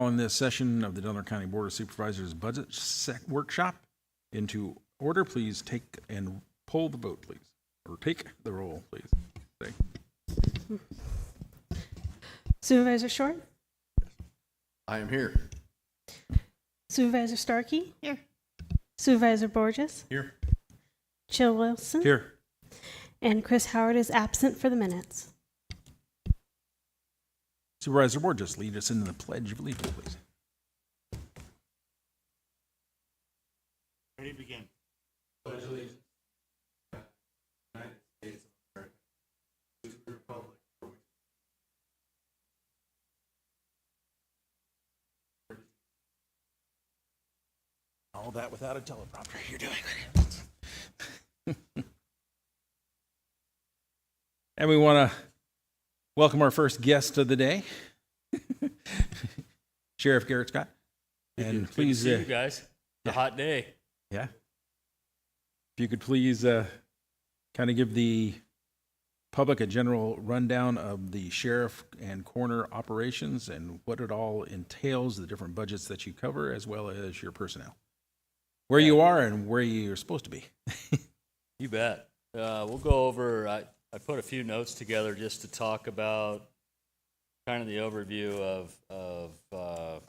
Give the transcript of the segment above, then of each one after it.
On this session of the Delaware County Board of Supervisors Budget Workshop into order, please take and poll the vote, please. Or take the roll, please. Say. Supervisor Short? I am here. Supervisor Starkey? Here. Supervisor Borges? Here. Chill Wilson? Here. And Chris Howard is absent for the minutes. Supervisor Borges, lead us into the Pledge of Allegiance, please. Ready to begin. Pledge allegiance to the United States of America, to the republic for which All that without a teleprompter. You're doing it. And we want to welcome our first guest of the day, Sheriff Garrett Scott. And Good please, to see you guys. It's a hot day. yeah, if you could please kind of give the public a general rundown of the sheriff and coroner operations and what it all entails, the different budgets that you cover, as well as your personnel, where you are and where you're supposed to be. You bet. We'll go over, I put a few notes together just to talk about kind of the overview of the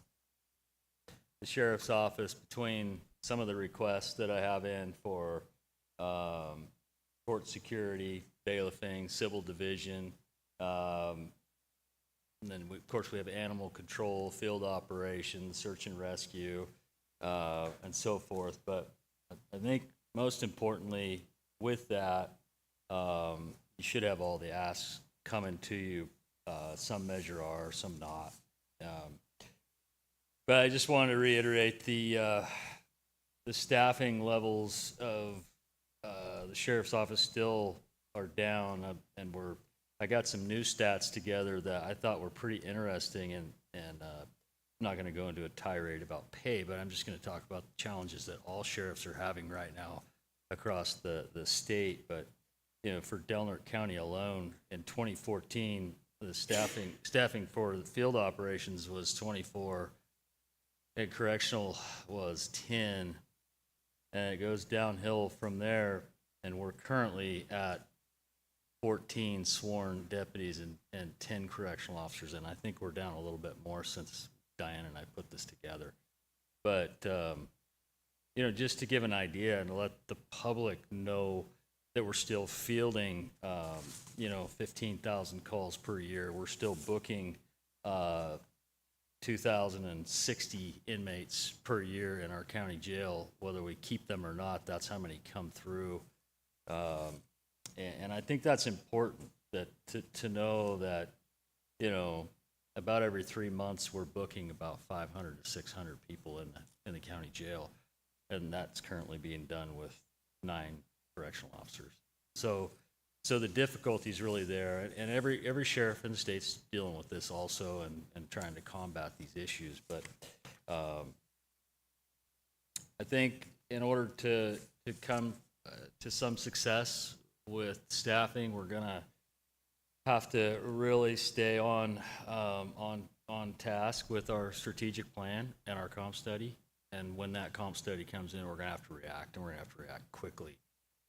sheriff's office between some of the requests that I have in for court security, bailiffing, civil division, and then of course we have animal control, field operations, search and rescue, and so forth. But I think most importantly with that, you should have all the asks coming to you. Some measure are, some not. But I just wanted to reiterate the staffing levels of the sheriff's office still are down, and I got some new stats together that I thought were pretty interesting, and I'm not going to go into a tirade about pay, but I'm just going to talk about the challenges that all sheriffs are having right now across the state. But you know, for Delaware County alone, in 2014, the staffing for the field operations was 24, and correctional was 10, and it goes downhill from there. And we're currently at 14 sworn deputies and 10 correctional officers, and I think we're down a little bit more since Diane and I put this together. But you know, just to give an idea and let the public know that we're still fielding, you know, 15,000 calls per year. We're still booking 2,060 inmates per year in our county jail. Whether we keep them or not, that's how many come through. And I think that's important, that to know that, you know, about every 3 months we're booking about 500 to 600 people in the county jail, and that's currently being done with 9 correctional officers. So the difficulty is really there, and every sheriff in the state's dealing with this also, and trying to combat these issues. But I think in order to come to some success with staffing, we're gonna have to really stay on task with our strategic plan and our comp study. And when that comp study comes in, we're gonna have to react, and we're gonna have to react quickly.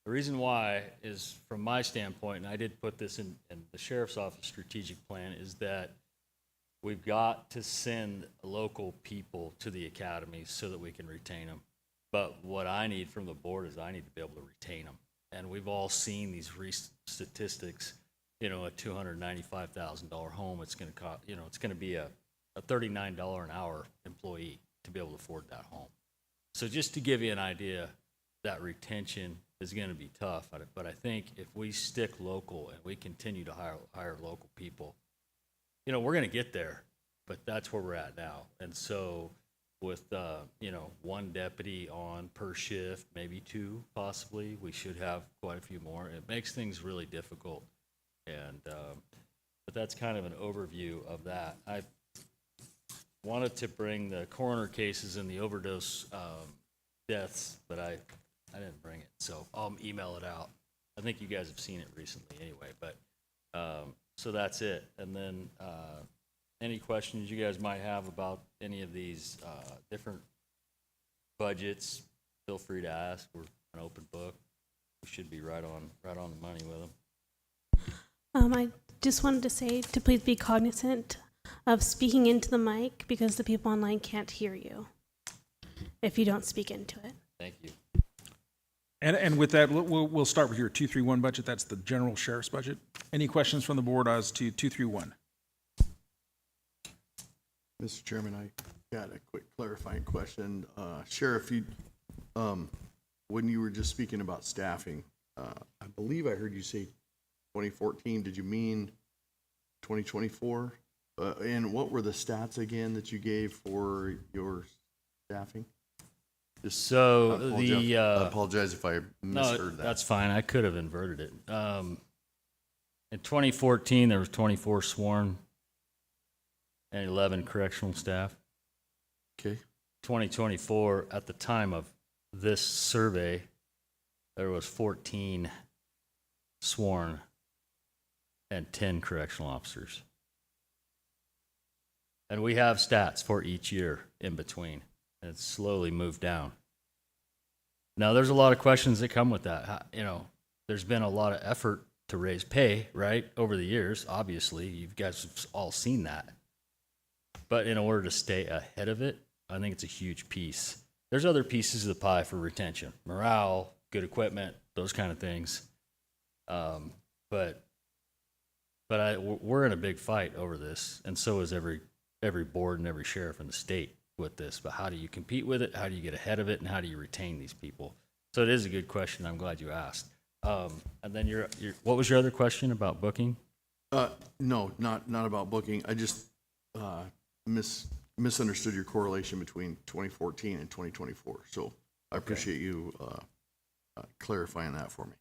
The reason why is, from my standpoint, and I did put this in the sheriff's office strategic plan, is that we've got to send local people to the academies so that we can retain them. But what I need from the board is I need to be able to retain them. And we've all seen these recent statistics. You know, a $295,000 home, it's going to cost, you know, it's going to be a $39 an hour employee to be able to afford that home. So just to give you an idea, that retention is going to be tough. But I think if we stick local and we continue to hire local people, you know, we're going to get there. But that's where we're at now. And so with, you know, 1 deputy on per shift, maybe 2 possibly, we should have quite a few more. It makes things really difficult. And but that's kind of an overview of that. I wanted to bring the coroner cases and the overdose deaths, but I didn't bring it, so I'll email it out. I think you guys have seen it recently anyway, but so that's it. And then any questions you guys might have about any of these different budgets, feel free to ask. We're an open book. We should be right on the money with them. I just wanted to say to please be cognizant of speaking into the mic because the people online can't hear you if you don't speak into it. Thank you. And with that, we'll start with your 231 budget. That's the general sheriff's budget. Any questions from the board as to 231? Mr. Chairman, I got a quick clarifying question. Sheriff, when you were just speaking about staffing, I believe I heard you say 2014. Did you mean 2024? And what were the stats again that you gave for your staffing? Just So I apologize if I misheard that. That's fine. I could have inverted it. In 2014, there was 24 sworn and 11 correctional staff. Okay. 2024, at the time of this survey, there was 14 sworn and 10 correctional officers. And we have stats for each year in between. And it's slowly moved down. Now, there's a lot of questions that come with that. There's been a lot of effort to raise pay, right, over the years. Obviously, you guys have all seen that. But in order to stay ahead of it, I think it's a huge piece. There's other pieces of the pie for retention, morale, good equipment, those kind of things. But we're in a big fight over this, and so is every board and every sheriff in the state with this. But how do you compete with it? How do you get ahead of it? And how do you retain these people? So it is a good question. I'm glad you asked. And then what was your other question about booking? No, not about booking. I just misunderstood your correlation between 2014 and 2024. So I appreciate you clarifying that for me.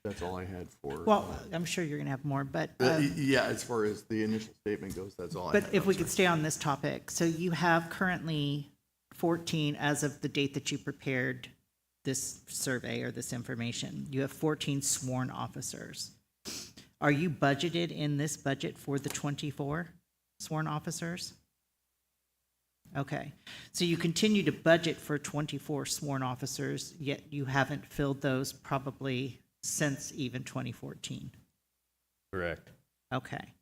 That's all I had for. Well, I'm sure you're going to have more, but. Yeah, as far as the initial statement goes, that's all I But had. if we could stay on this topic, so you have currently 14 as of the date that you prepared this survey or this information. You have 14 sworn officers. Are you budgeted in this budget for the 24 sworn officers? Okay, so you continue to budget for 24 sworn officers, yet you haven't filled those probably since even 2014. Correct. Okay.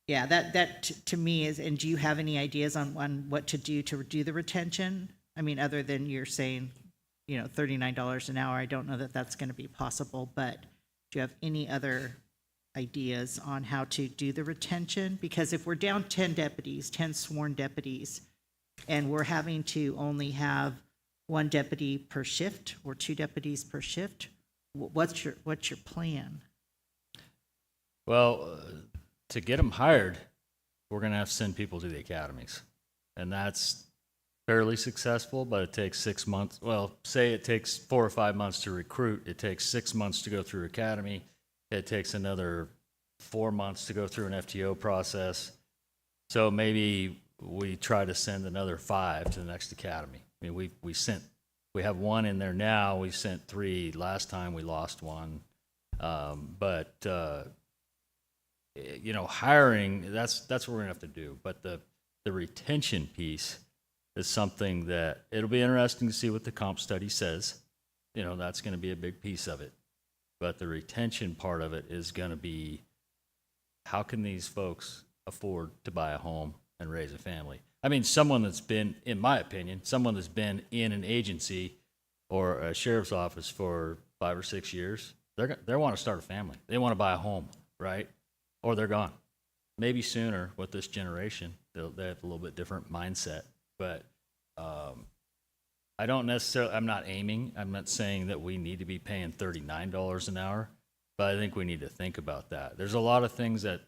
Yeah, that to me is, and do you have any ideas on what to do the retention? I mean, other than you're saying, $39 an hour, I don't know that that's going to be possible, but do you have any other ideas on how to do the retention? Because if we're down 10 sworn deputies, and we're having to only have one deputy per shift or two deputies per shift, what's your plan? Well, to get them hired, we're going to have to send people to the academies. And that's fairly successful, but it takes 6 months. Well, say it takes 4 or 5 months to recruit. It takes 6 months to go through academy. It takes another 4 months to go through an FTO process. So maybe we try to send another 5 to the next academy. I mean, we have 1 in there now. We sent 3 last time. We lost 1. Hiring, that's what we're gonna have to do. But the retention piece is something that it'll be interesting to see what the comp study says. That's gonna be a big piece of it. But the retention part of it is gonna be, how can these folks afford to buy a home and raise a family? I mean, someone that's been, in my opinion, someone that's been in an agency or a sheriff's office for 5 or 6 years, they want to start a family. They want to buy a home, right? Or they're gone. Maybe sooner with this generation. They have a little bit different mindset. But I don't necessarily, I'm not saying that we need to be paying $39 an hour, but I think we need to think about that. There's a lot of things that,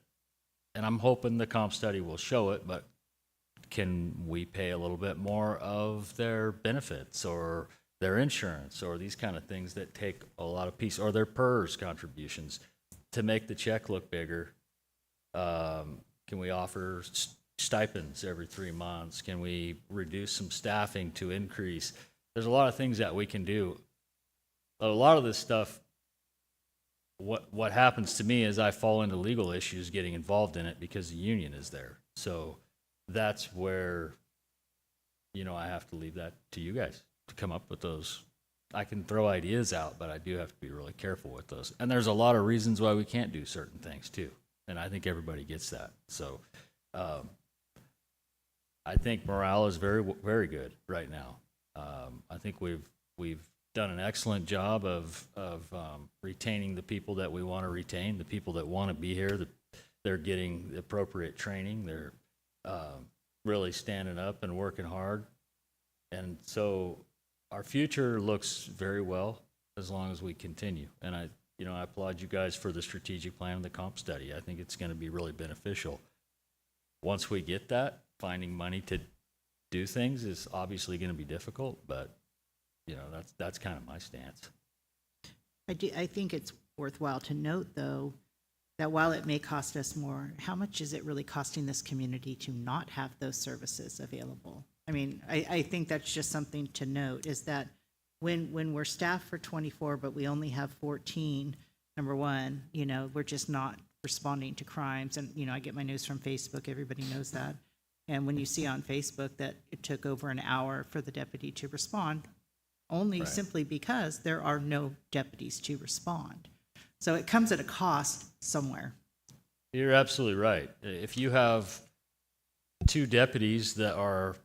and I'm hoping the comp study will show it, but can we pay a little bit more of their benefits or their insurance or these kind of things that take a lot of piece, or their PERS contributions to make the check look bigger? Can we offer stipends every 3 months? Can we reduce some staffing to increase? There's a lot of things that we can do. A lot of this stuff, what happens to me is I fall into legal issues getting involved in it because the union is there. So that's where, I have to leave that to you guys to come up with those. I can throw ideas out, but I do have to be really careful with those. And there's a lot of reasons why we can't do certain things too. And I think everybody gets that. So I think morale is very, very good right now. I think we've done an excellent job of retaining the people that we want to retain, the people that want to be here. That they're getting the appropriate training. They're really standing up and working hard. And so our future looks very well as long as we continue. And I applaud you guys for the strategic plan and the comp study. I think it's going to be really beneficial. Once we get that, finding money to do things is obviously going to be difficult, but that's kind of my stance. I think it's worthwhile to note, though, that while it may cost us more, how much is it really costing this community to not have those services available? I mean, I think that's just something to note, is that when we're staffed for 24, but we only have 14, number one, we're just not responding to crimes. And, I get my news from Facebook. Everybody knows that. And when you see on Facebook that it took over an hour for the deputy to respond, only Right. simply because there are no deputies to respond. So it comes at a cost somewhere. You're absolutely right. If you have 2 deputies that are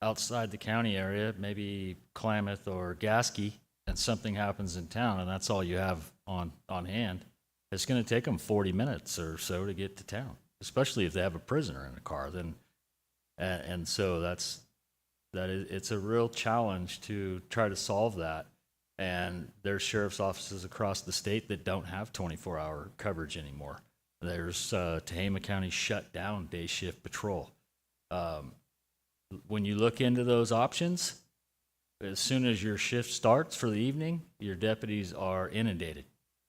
outside the county area, maybe Klamath or Gasky, and something happens in town, and that's all you have on hand, it's going to take them 40 minutes or so to get to town, especially if they have a prisoner in the car. Then, and so it's a real challenge to try to solve that. And there's sheriff's offices across the state that don't have 24-hour coverage anymore. There's Tehama County shut down day shift patrol. When you look into those options, as soon as your shift starts for the evening, your deputies are inundated.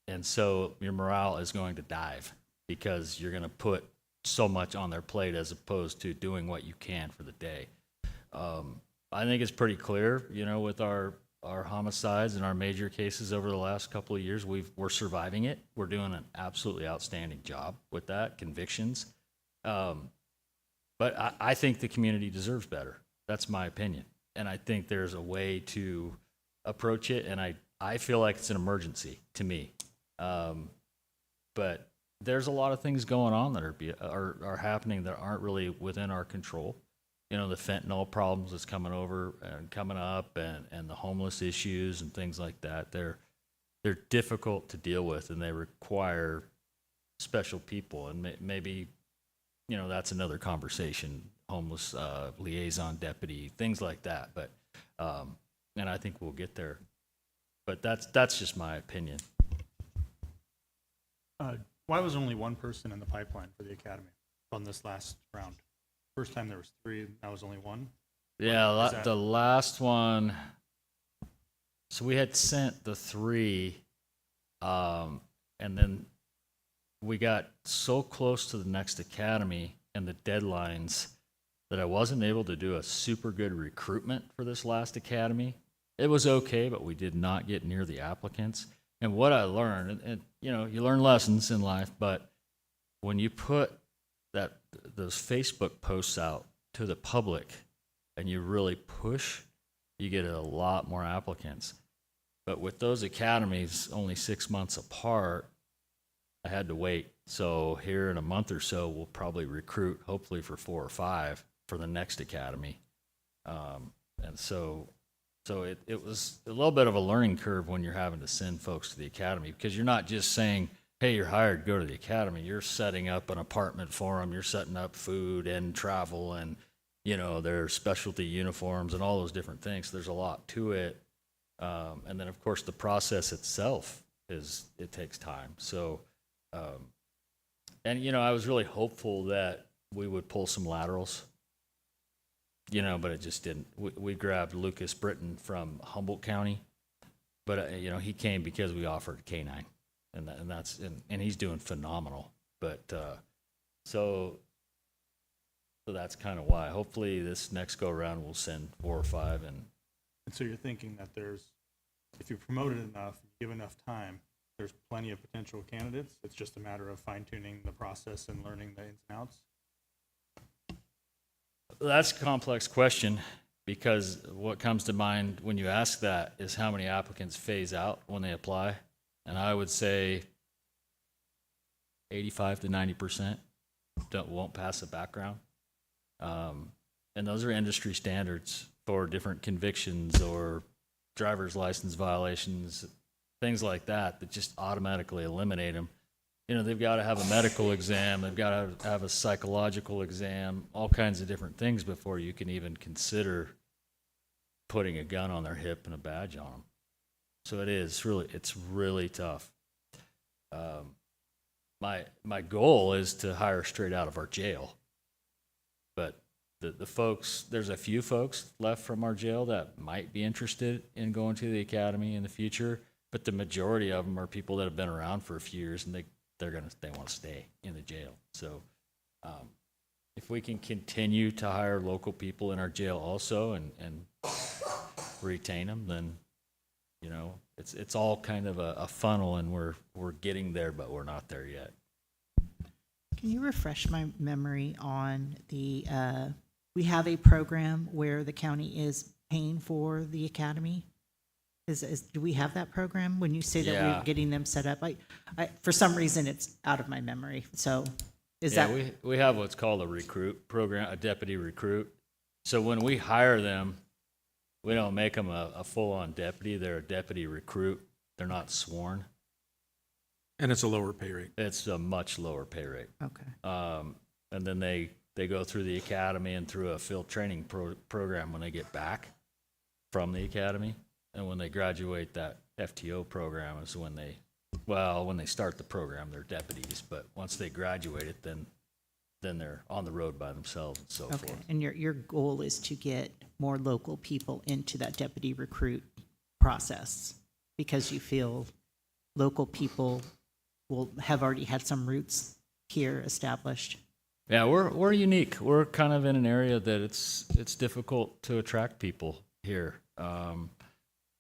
And so your morale is going to dive because you're going to put so much on their plate as opposed to doing what you can for the day. I think it's pretty clear, with our homicides and our major cases over the last couple of years, we're surviving it. We're doing an absolutely outstanding job with that, convictions. But I think the community deserves better. That's my opinion. And I think there's a way to approach it, and I feel like it's an emergency to me. But there's a lot of things going on that are happening that aren't really within our control. The fentanyl problems that's coming up, and the homeless issues and things like that. They're difficult to deal with, and they require special people. And maybe, that's another conversation. Homeless liaison deputy, things like that. But and I think we'll get there. But that's just my opinion. Why was only one person in the pipeline for the academy on this last round? First time there was 3, now was only 1? Yeah, Is that- the last one. So we had sent the 3, and then we got so close to the next academy and the deadlines that I wasn't able to do a super good recruitment for this last academy. It was okay, but we did not get near the applicants. And what I learned, and you learn lessons in life, but when you put those Facebook posts out to the public and you really push, you get a lot more applicants. But with those academies only 6 months apart, I had to wait. So here in a month or so, we'll probably recruit, hopefully for 4 or 5 for the next academy. And so it was a little bit of a learning curve when you're having to send folks to the academy, because you're not just saying, hey, you're hired, go to the academy. You're setting up an apartment for them. You're setting up food and travel and, their specialty uniforms and all those different things. There's a lot to it. And then, of course, the process itself it takes time. So, and, I was really hopeful that we would pull some laterals, but it just didn't. We grabbed Lucas Britton from Humboldt County, but, he came because we offered K-9. And he's doing phenomenal. But so that's kind of why. Hopefully this next go around we'll send 4 or 5. And And so you're thinking that if you promote it enough, give enough time, There's plenty of potential candidates. It's just a matter of fine tuning the process and learning the ins and outs. That's a complex question because what comes to mind when you ask that is how many applicants phase out when they apply. And I would say 85 to 90% won't pass a background. And those are industry standards for different convictions or driver's license violations, things like that, that just automatically eliminate them. You know, they've got to have a medical exam, they've got to have a psychological exam, all kinds of different things before you can even consider putting a gun on their hip and a badge on them. So it's really tough. My goal is to hire straight out of our jail, but the folks, there's a few folks left from our jail that might be interested in going to the academy in the future, but the majority of them are people that have been around for a few years and they want to stay in the jail. So if we can continue to hire local people in our jail also and retain them, then you know it's all kind of a funnel, and we're getting there, but we're not there yet. Can you refresh my memory on the, we have a program where the county is paying for the academy? Do we have that program? When you say that Yeah. we're getting them set up, I for some reason it's out of my memory. So is that? We have what's called a recruit program, a deputy recruit. So when we hire them, we don't make them a full-on deputy. They're a deputy recruit. They're not sworn. And it's a lower pay rate. It's a much lower pay rate. Okay. And then they go through the academy and through a field training program when they get back from the academy. And when they graduate that FTO program is when they start the program, they're deputies. But once they graduate it, then they're on the road by themselves and so Okay. forth. And your goal is to get more local people into that deputy recruit process because you feel local people will have already had some roots here established. Yeah, we're unique. We're kind of in an area that it's difficult to attract people here,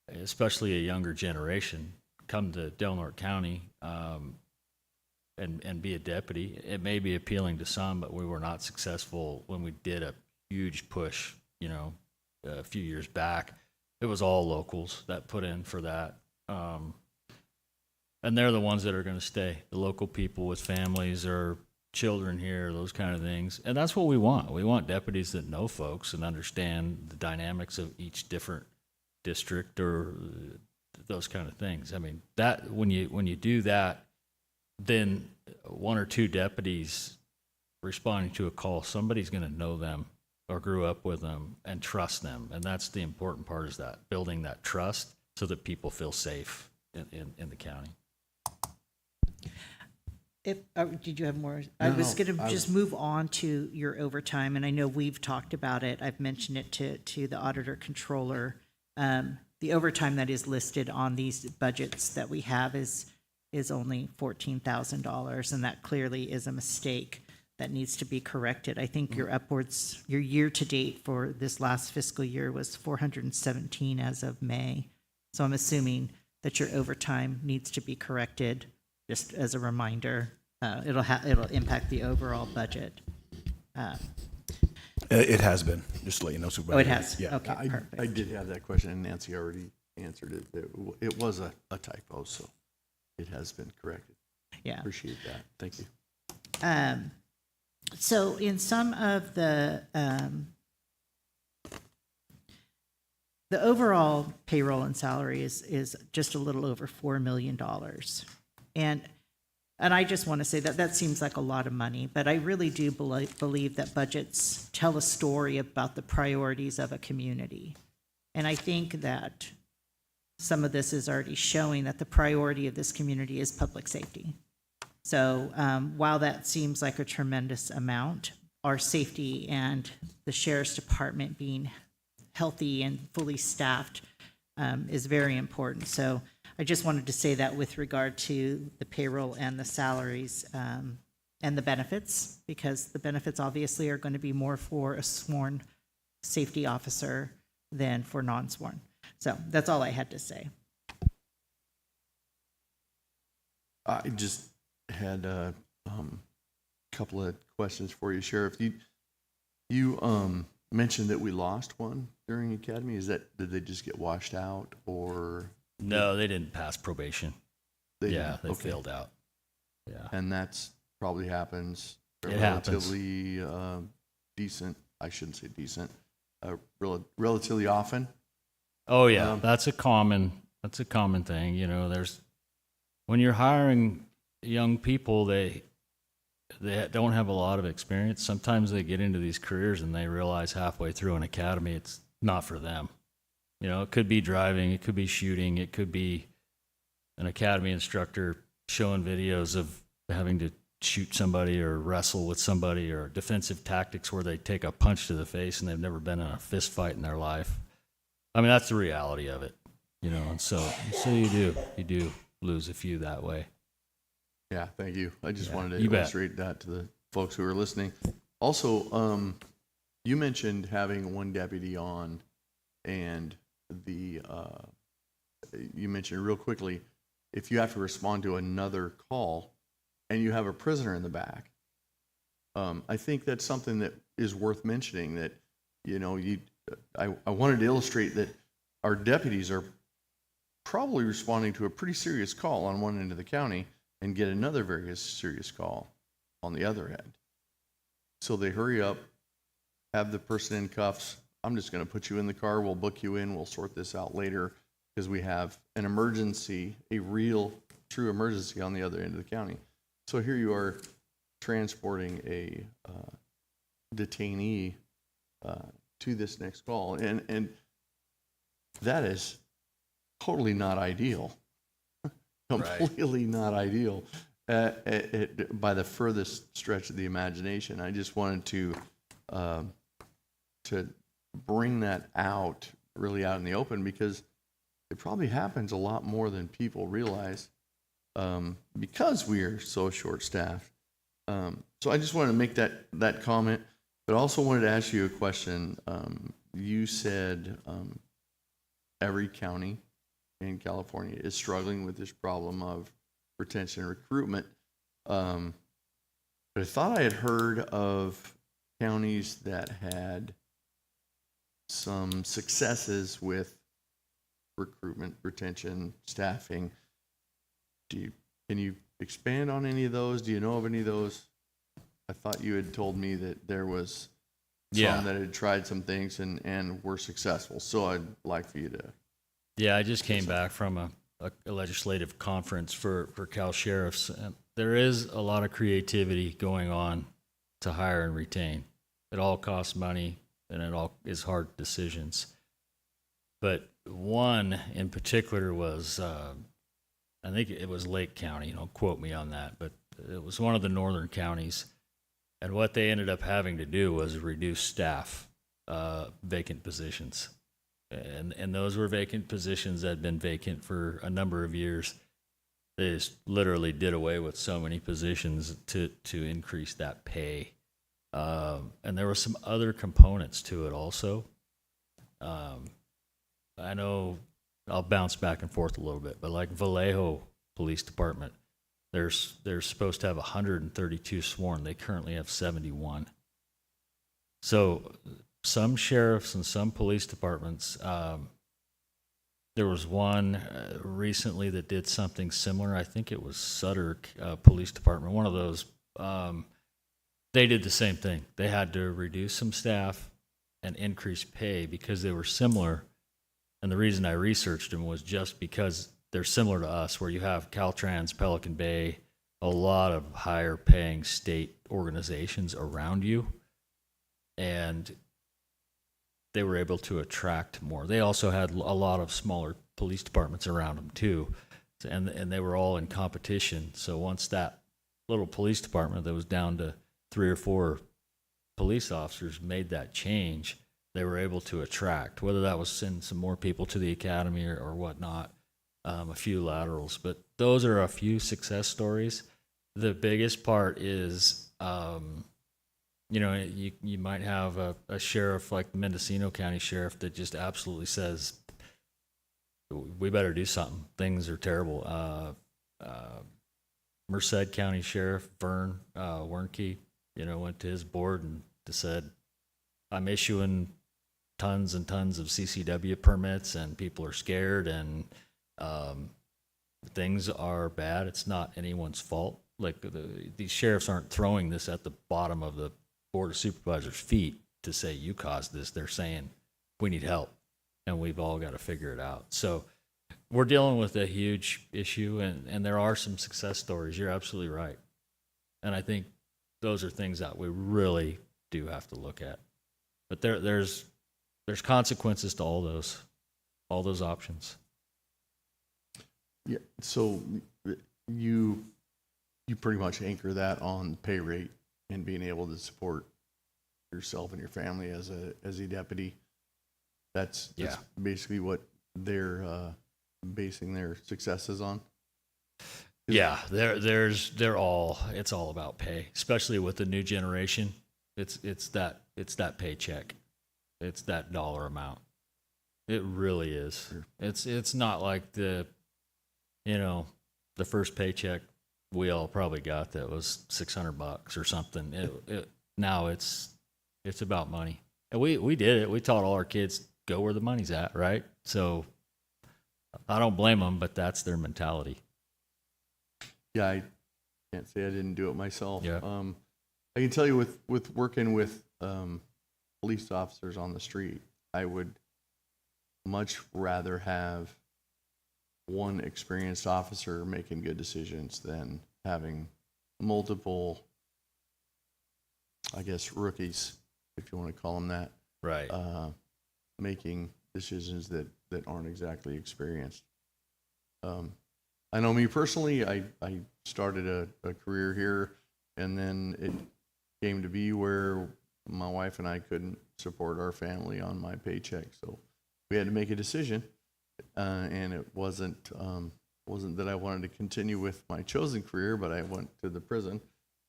especially a younger generation. Come to Del Norte County and be a deputy. It may be appealing to some, but we were not successful when we did a huge push. You know, a few years back, it was all locals that put in for that. And they're the ones that are going to stay, the local people with families or children here, those kind of things. And that's what we want. We want deputies that know folks and understand the dynamics of each different district or those kind of things. I mean, that when you do that, then one or two deputies responding to a call, somebody's going to know them or grew up with them and trust them. And that's the important part, is that building that trust so that people feel safe in the county. Did you have more? I was going to just move on to your overtime, and I know we've talked about it. I've mentioned it to the auditor controller. The overtime that is listed on these budgets that we have is only $14,000, and that clearly is a mistake that needs to be corrected. I think your year to date for this last fiscal year was 417 as of May. So I'm assuming that your overtime needs to be corrected. Just as a reminder, it'll impact the overall budget. It has been, just to let you know, Supervisor. Oh, it has? Yeah. Okay, I perfect. did have that question, and Nancy already answered it. It was a typo, so it has been corrected. Yeah. Appreciate that. Thank you. So in some of the overall payroll and salary is just a little over $4 million. And I just want to say that seems like a lot of money, but I really do believe that budgets tell a story about the priorities of a community. And I think that some of this is already showing that the priority of this community is public safety. So while that seems like a tremendous amount, our safety and the sheriff's department being healthy and fully staffed is very important. So I just wanted to say that with regard to the payroll and the salaries and the benefits, because the benefits obviously are going to be more for a sworn safety officer than for non-sworn. So that's all I had to say. I just had a couple of questions for you, Sheriff. You mentioned that we lost one during academy. Did they just get washed out, or No, they didn't pass probation. they Yeah, didn't? they Okay. failed out. Yeah. And that's probably happens It happens. relatively decent. I shouldn't say decent. Relatively often. Oh yeah, Um, that's a common thing. When you're hiring young people, they don't have a lot of experience. Sometimes they get into these careers and they realize halfway through an academy it's not for them. It could be driving, it could be shooting, it could be an academy instructor showing videos of having to shoot somebody or wrestle with somebody, or defensive tactics where they take a punch to the face and they've never been in a fist fight in their life. I mean, that's the reality of it, and so you do lose a few that way. Yeah, thank you. I just Yeah, wanted to you bet. illustrate that to the folks who are listening. Also, you mentioned having one deputy on, and you mentioned real quickly, if you have to respond to another call and you have a prisoner in the back, I think that's something that is worth mentioning. That I wanted to illustrate that our deputies are probably responding to a pretty serious call on one end of the county and get another very serious call on the other end. So they hurry up, have the person in cuffs. I'm just going to put you in the car. We'll book you in. We'll sort this out later because we have an emergency, a real, true emergency on the other end of the county. So here you are transporting a detainee to this next call. And that is totally not ideal. Completely not ideal by the furthest stretch of the imagination. I just wanted to bring that out, really out in the open, because it probably happens a lot more than people realize, because we are so short-staffed. So I just wanted to make that comment, but also wanted to ask you a question. You said every county in California is struggling with this problem of retention and recruitment. But I thought I had heard of counties that had some successes with recruitment, retention, staffing. Can you expand on any of those? Do you know of any of those? I thought you had told me that there was some that had tried some things and were successful. So I'd like for you to. Yeah, I just came back from a legislative conference for Cal Sheriffs. And there is a lot of creativity going on to hire and retain. It all costs money, and it all is hard decisions. But one in particular was, I think it was Lake County, don't quote me on that, but it was one of the northern counties. And what they ended up having to do was reduce staff, vacant positions. And those were vacant positions that had been vacant for a number of years. They just literally did away with so many positions to increase that pay. And there were some other components to it also. I know I'll bounce back and forth a little bit, but like Vallejo Police Department, they're supposed to have 132 sworn. They currently have 71. So some sheriffs and some police departments, there was one recently that did something similar. I think it was Sutter Police Department, one of those. They did the same thing. They had to reduce some staff and increase pay because they were similar. And the reason I researched them was just because they're similar to us, where you have Caltrans, Pelican Bay, a lot of higher paying state organizations around you. And they were able to attract more. They also had a lot of smaller police departments around them too. And they were all in competition. So once that little police department that was down to 3 or 4 police officers made that change, they were able to attract, whether that was send some more people to the academy or whatnot, a few laterals. But those are a few success stories. The biggest part is, you might have a sheriff like the Mendocino County Sheriff that just absolutely says, we better do something. Things are terrible. Merced County Sheriff Vern Wernke, went to his board and just said, I'm issuing tons and tons of CCW permits and people are scared and things are bad. It's not anyone's fault. Like these sheriffs aren't throwing this at the bottom of the Board of Supervisors' feet to say you caused this. They're saying we need help and we've all got to figure it out. So we're dealing with a huge issue and there are some success stories. You're absolutely right. And I think those are things that we really do have to look at. But there's consequences to all those options. Yeah, so you pretty much anchor that on pay rate and being able to support yourself and your family as a deputy. That's basically what they're basing their successes on. Yeah, it's all about pay, especially with the new generation. It's that paycheck. It's that dollar amount. It really is. Sure. It's not like the first paycheck we all probably got that was $600 or something. Now it's about money. And we did it. We taught all our kids go where the money's at, right? So I don't blame them, but that's their mentality. Yeah, I can't say I didn't do it myself. Yeah. I can tell you with working with police officers on the street, I would much rather have one experienced officer making good decisions than having multiple, I guess, rookies, if you want to call them that, Right. making decisions that aren't exactly experienced. I know me personally, I started a career here, and then it came to be where my wife and I couldn't support our family on my paycheck, so we had to make a decision, and it wasn't that I wanted to continue with my chosen career, but I went to the prison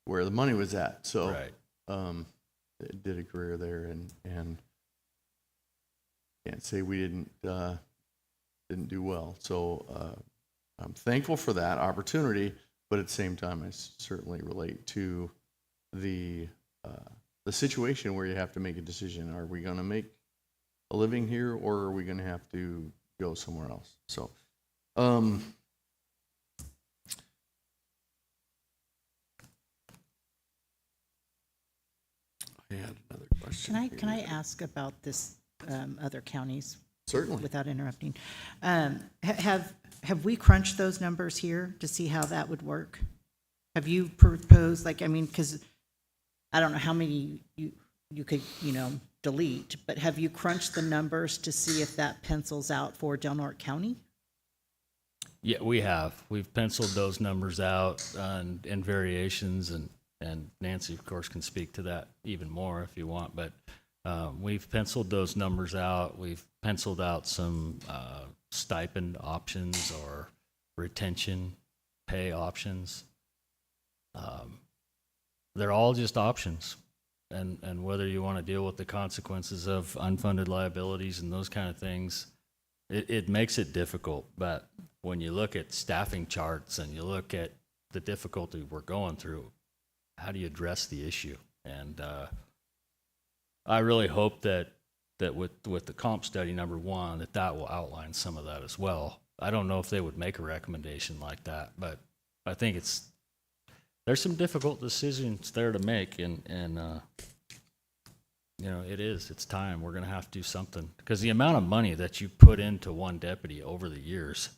where the money was at. So Right. did a career there, and can't say we didn't do well. So I'm thankful for that opportunity, but at the same time, I certainly relate to the situation where you have to make a decision. Are we going to make a living here, or are we going to have to go somewhere else? So, I had another question. Can I ask about this, other counties Certainly. without interrupting? Have we crunched those numbers here to see how that would work? Have you proposed, because I don't know how many you could, delete, but have you crunched the numbers to see if that pencils out for Del Norte County? Yeah, we have. We've penciled those numbers out in variations, and Nancy, of course, can speak to that even more if you want. But we've penciled those numbers out. We've penciled out some stipend options or retention pay options. They're all just options. And whether you want to deal with the consequences of unfunded liabilities and those kind of things, it makes it difficult. But when you look at staffing charts and you look at the difficulty we're going through, how do you address the issue? And I really hope that with the comp study, number one, that will outline some of that as well. I don't know if they would make a recommendation like that, but I think there's some difficult decisions there to make, and it's time. We're going to have to do something, because the amount of money that you put into one deputy over the years,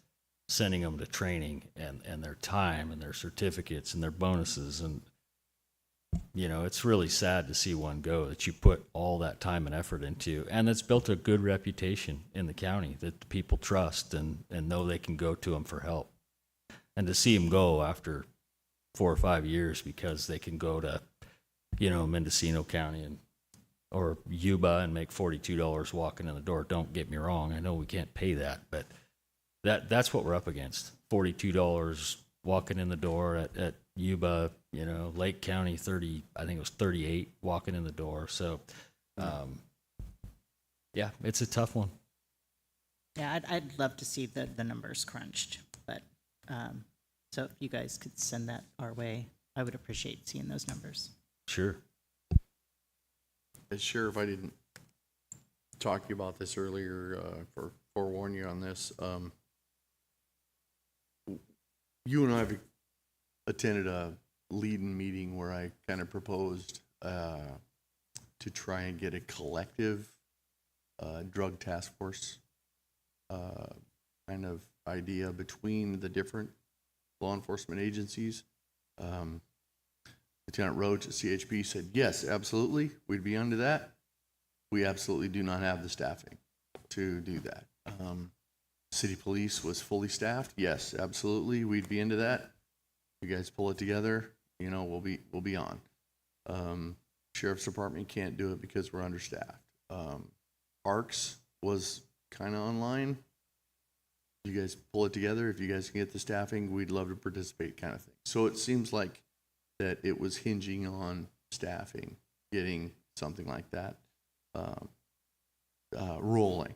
sending them to training and their time and their certificates and their bonuses, and it's really sad to see one go that you put all that time and effort into, and it's built a good reputation in the county that the people trust and know they can go to them for help. And to see them go after 4 or 5 years because they can go to, Mendocino County or Yuba and make $42 walking in the door. Don't get me wrong. I know we can't pay that, but that's what we're up against. $42 walking in the door at Yuba, Lake County, 30, I think it was 38 walking in the door. So, yeah, it's a tough one. Yeah, I'd love to see the numbers crunched, but So if you guys could send that our way, I would appreciate seeing those numbers. Sure. Sheriff, I didn't talk to you about this earlier, forewarn you on this. You and I have attended a lead-in meeting where I kind of proposed to try and get a collective drug task force kind of idea between the different law enforcement agencies. Lieutenant Roach at CHP said, yes, absolutely, we'd be under that. We absolutely do not have the staffing to do that. City Police was fully staffed. Yes, absolutely, we'd be into that. You guys pull it together, you know, we'll be on. Sheriff's Department can't do it because we're understaffed. Parks was kind of online. You guys pull it together. If you guys can get the staffing, we'd love to participate, kind of thing. So it seems like that it was hinging on staffing, getting something like that rolling.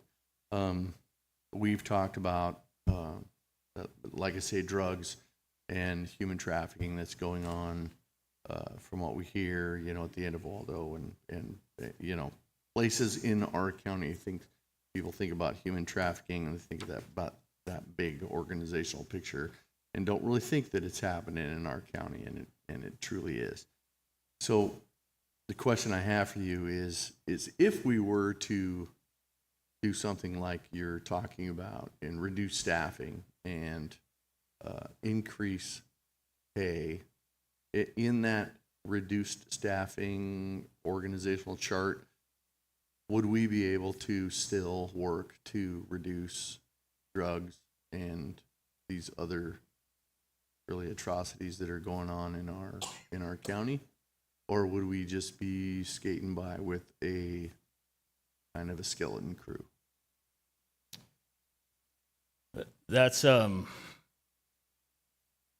We've talked about, like I say, drugs and human trafficking that's going on from what we hear, you know, at the end of Waldo and you know, places in our county. I think people think about human trafficking and they think of that, about that big organizational picture and don't really think that it's happening in our county, and it truly is. So the question I have for you is if we were to do something like you're talking about and reduce staffing and increase pay, in that reduced staffing organizational chart, would we be able to still work to reduce drugs and these other really atrocities that are going on in our county? Or would we just be skating by with a kind of a skeleton crew? That's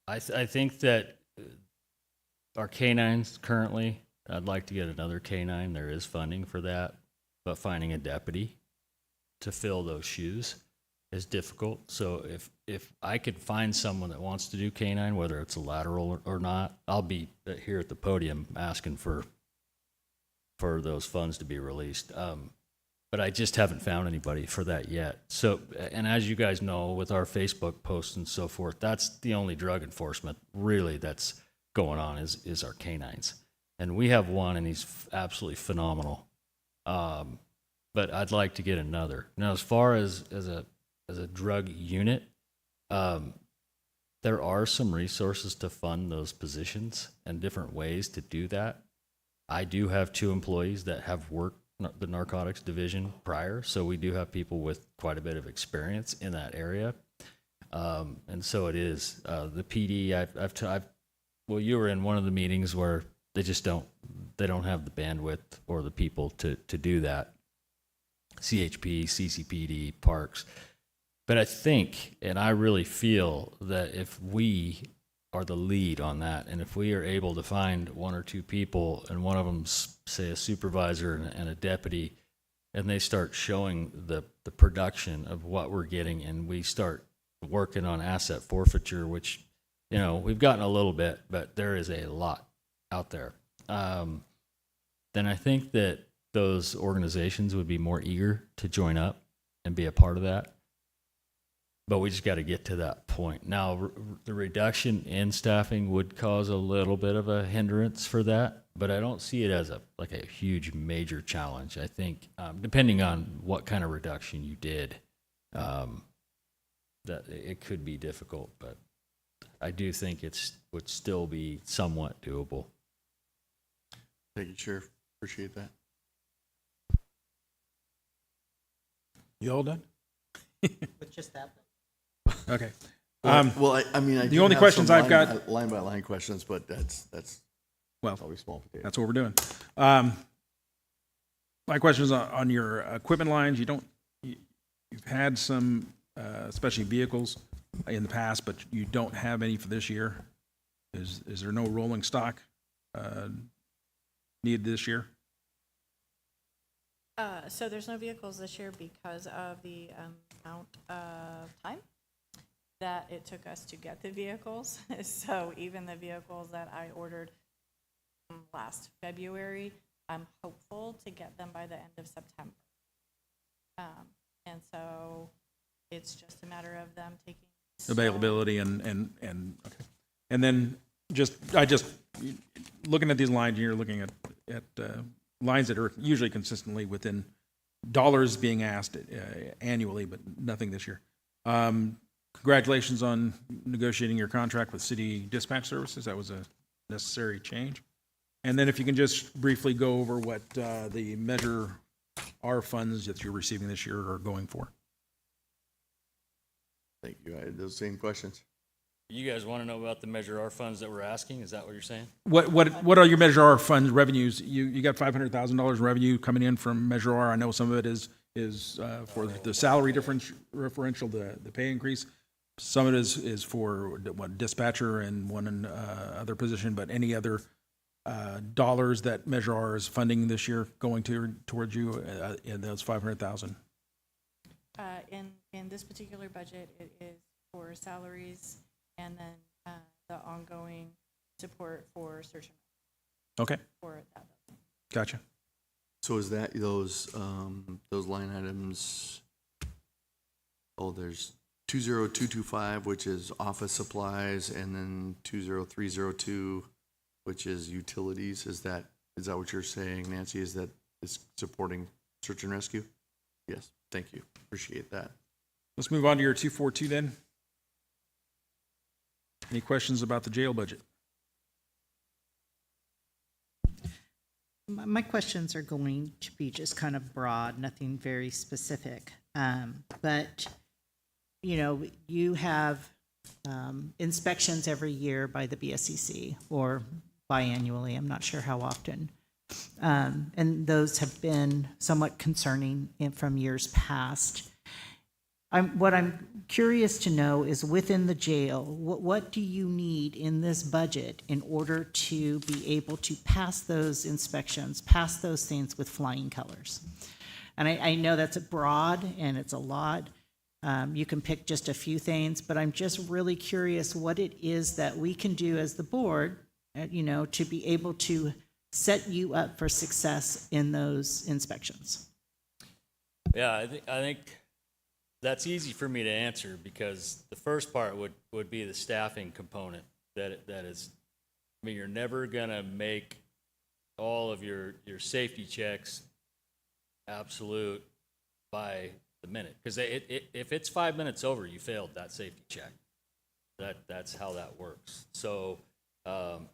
I think that our canines currently, I'd like to get another canine. There is funding for that, but finding a deputy to fill those shoes is difficult. So if I could find someone that wants to do canine, whether it's a lateral or not, I'll be here at the podium asking for those funds to be released. But I just haven't found anybody for that yet. So, and as you guys know, with our Facebook posts and so forth, that's the only drug enforcement really that's going on is our canines. And we have one, and he's absolutely phenomenal. But I'd like to get another. Now, as far as a drug unit, there are some resources to fund those positions and different ways to do that. I do have 2 employees that have worked the narcotics division prior, so we do have people with quite a bit of experience in that area. And so it is the PD. Well, you were in one of the meetings where they just don't have the bandwidth or the people to do that. CHP, CCPD, Parks. But I think, and I really feel that if we are the lead on that, and if we are able to find 1 or 2 people, and one of them, say a supervisor and a deputy, and they start showing the production of what we're getting, and we start working on asset forfeiture, which, you know, we've gotten a little bit, but there is a lot out there, then I think that those organizations would be more eager to join up and be a part of that. But we just got to get to that point. Now, the reduction in staffing would cause a little bit of a hindrance for that, but I don't see it as a huge major challenge. I think depending on what kind of reduction you did, that it could be difficult, but I do think would still be somewhat doable. Thank you, Sheriff. Appreciate that. You all done? With just that. Okay. Well, I mean, the do only have questions some I've got- line by line questions, but that's Well, probably small potatoes. that's what we're doing. My question is on your equipment lines. You've had some, especially vehicles in the past, but you don't have any for this year. Is there no rolling stock needed this year? So there's no vehicles this year because of the amount of time that it took us to get the vehicles. So even the vehicles that I ordered last February, I'm hopeful to get them by the end of September. And so it's just a matter of them taking Availability and okay. And then I just looking at these lines, you're looking at lines that are usually consistently within dollars being asked annually, but nothing this year. Congratulations on negotiating your contract with City Dispatch Services. That was a necessary change. And then if you can just briefly go over what the Measure R funds that you're receiving this year are going for. Thank you. I had those same questions. You guys want to know about the Measure R funds that we're asking? Is that what you're saying? What are your Measure R funds revenues? You got $500,000 revenue coming in from Measure R. I know some of it is for the salary differential, the pay increase. Some of it is for what, dispatcher and one other position, but any other dollars that Measure R is funding this year going towards you in those 500,000? in this particular budget, it is for salaries and then the ongoing support for search and Okay, for that. gotcha. So is that those line items? Oh, there's 20225, which is office supplies, and then 20302, which is utilities. Is that what you're saying, Nancy? Is that is supporting search and rescue? Yes, thank you. Appreciate that. Let's move on to your 242 then. Any questions about the jail budget? My questions are going to be just kind of broad, nothing very specific. But, you know, you have inspections every year by the BSCC or biannually, I'm not sure how often. And those have been somewhat concerning from years past. What I'm curious to know is within the jail, what do you need in this budget in order to be able to pass those inspections, pass those things with flying colors? And I know that's broad and it's a lot. You can pick just a few things, but I'm just really curious what it is that we can do as the board, you know, to be able to set you up for success in those inspections. Yeah, I think that's easy for me to answer because the first part would be the staffing component. That is, I mean, you're never gonna make all of your safety checks absolute by the minute, because if it's 5 minutes over, you failed that safety check. That's how that works. So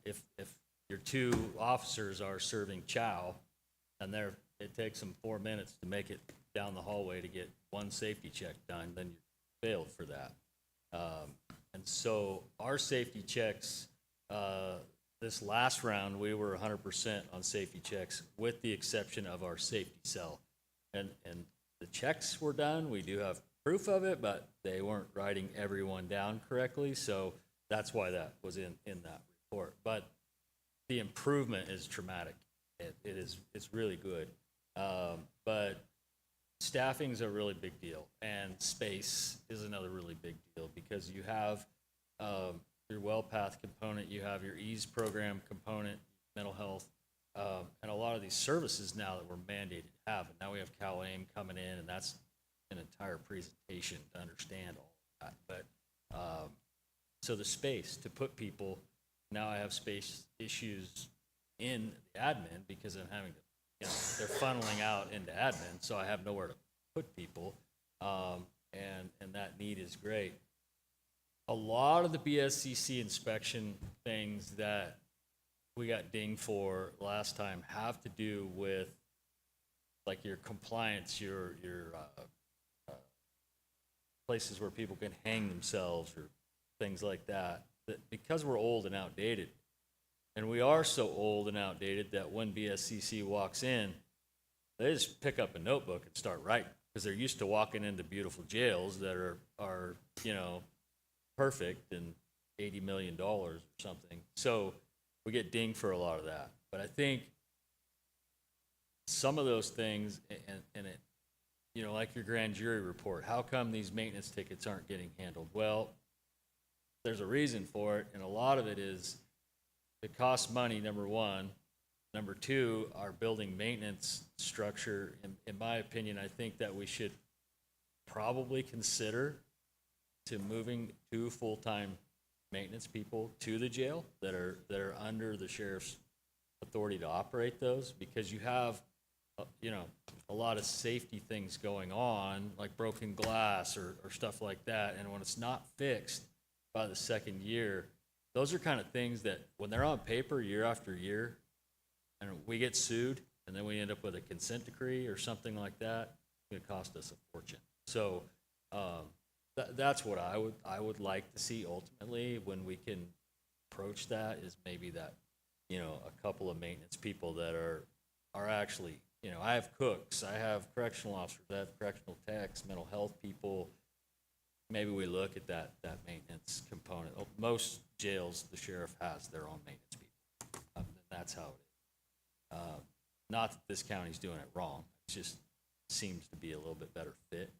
if your two officers are serving chow and it takes them 4 minutes to make it down the hallway to get one safety check done, then you failed for that. And so our safety checks, this last round, we were 100% on safety checks with the exception of our safety cell. And the checks were done. We do have proof of it, but they weren't writing everyone down correctly. So that's why that was in that report. But the improvement is dramatic. It's really good. But staffing is a really big deal, and space is another really big deal because you have your WellPath component, you have your EASE program component, mental health, and a lot of these services now that we're mandated to have. And now we have CalAIM coming in, and that's an entire presentation to understand all of that. But so the space to put people, now I have space issues in the admin because I'm having to, you know, they're funneling out into admin, so I have nowhere to put people, and that need is great. A lot of the BSCC inspection things that we got dinged for last time have to do with like your compliance, your places where people can hang themselves or things like that. That because we're old and outdated, and we are so old and outdated that when BSCC walks in, they just pick up a notebook and start writing because they're used to walking into beautiful jails that are you know, perfect and $80 million or something. So we get dinged for a lot of that. But I think some of those things, and it, you know, like your grand jury report, how come these maintenance tickets aren't getting handled? Well, there's a reason for it, and a lot of it is it costs money, number one. Number two, our building maintenance structure, in my opinion, I think that we should probably consider to moving 2 full-time maintenance people to the jail that are under the sheriff's authority to operate those, because you have, a lot of safety things going on, like broken glass or stuff like that, and when it's not fixed by the second year, those are kind of things that, when they're on paper year after year, and we get sued, and then we end up with a consent decree or something like that, it's gonna cost us a fortune. So, that's what I would like to see ultimately when we can approach that, is maybe that, a couple of maintenance people that are actually, I have cooks, I have correctional officers, I have correctional techs, mental health people. Maybe we look at that maintenance component. Most jails, the sheriff has their own maintenance people. That's how it is. Not that this county's doing it wrong, it just seems to be a little bit better fit.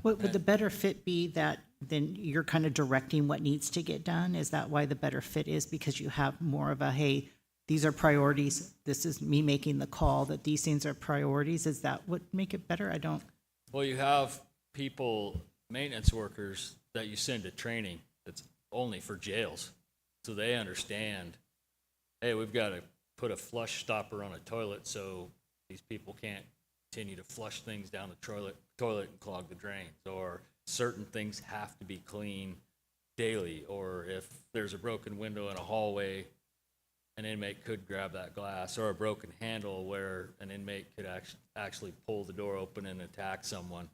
Would the better fit be that then you're kind of directing what needs to get done? Is that why the better fit is because you have more of a, hey, these are priorities, this is me making the call that these things are priorities? Is that what make it better? I don't. Well, you have people, maintenance workers, that you send to training that's only for jails. So they understand, hey, we've got to put a flush stopper on a toilet so these people can't continue to flush things down the toilet and clog the drains, or certain things have to be cleaned daily, or if there's a broken window in a hallway, an inmate could grab that glass, or a broken handle where an inmate could actually pull the door open and attack someone.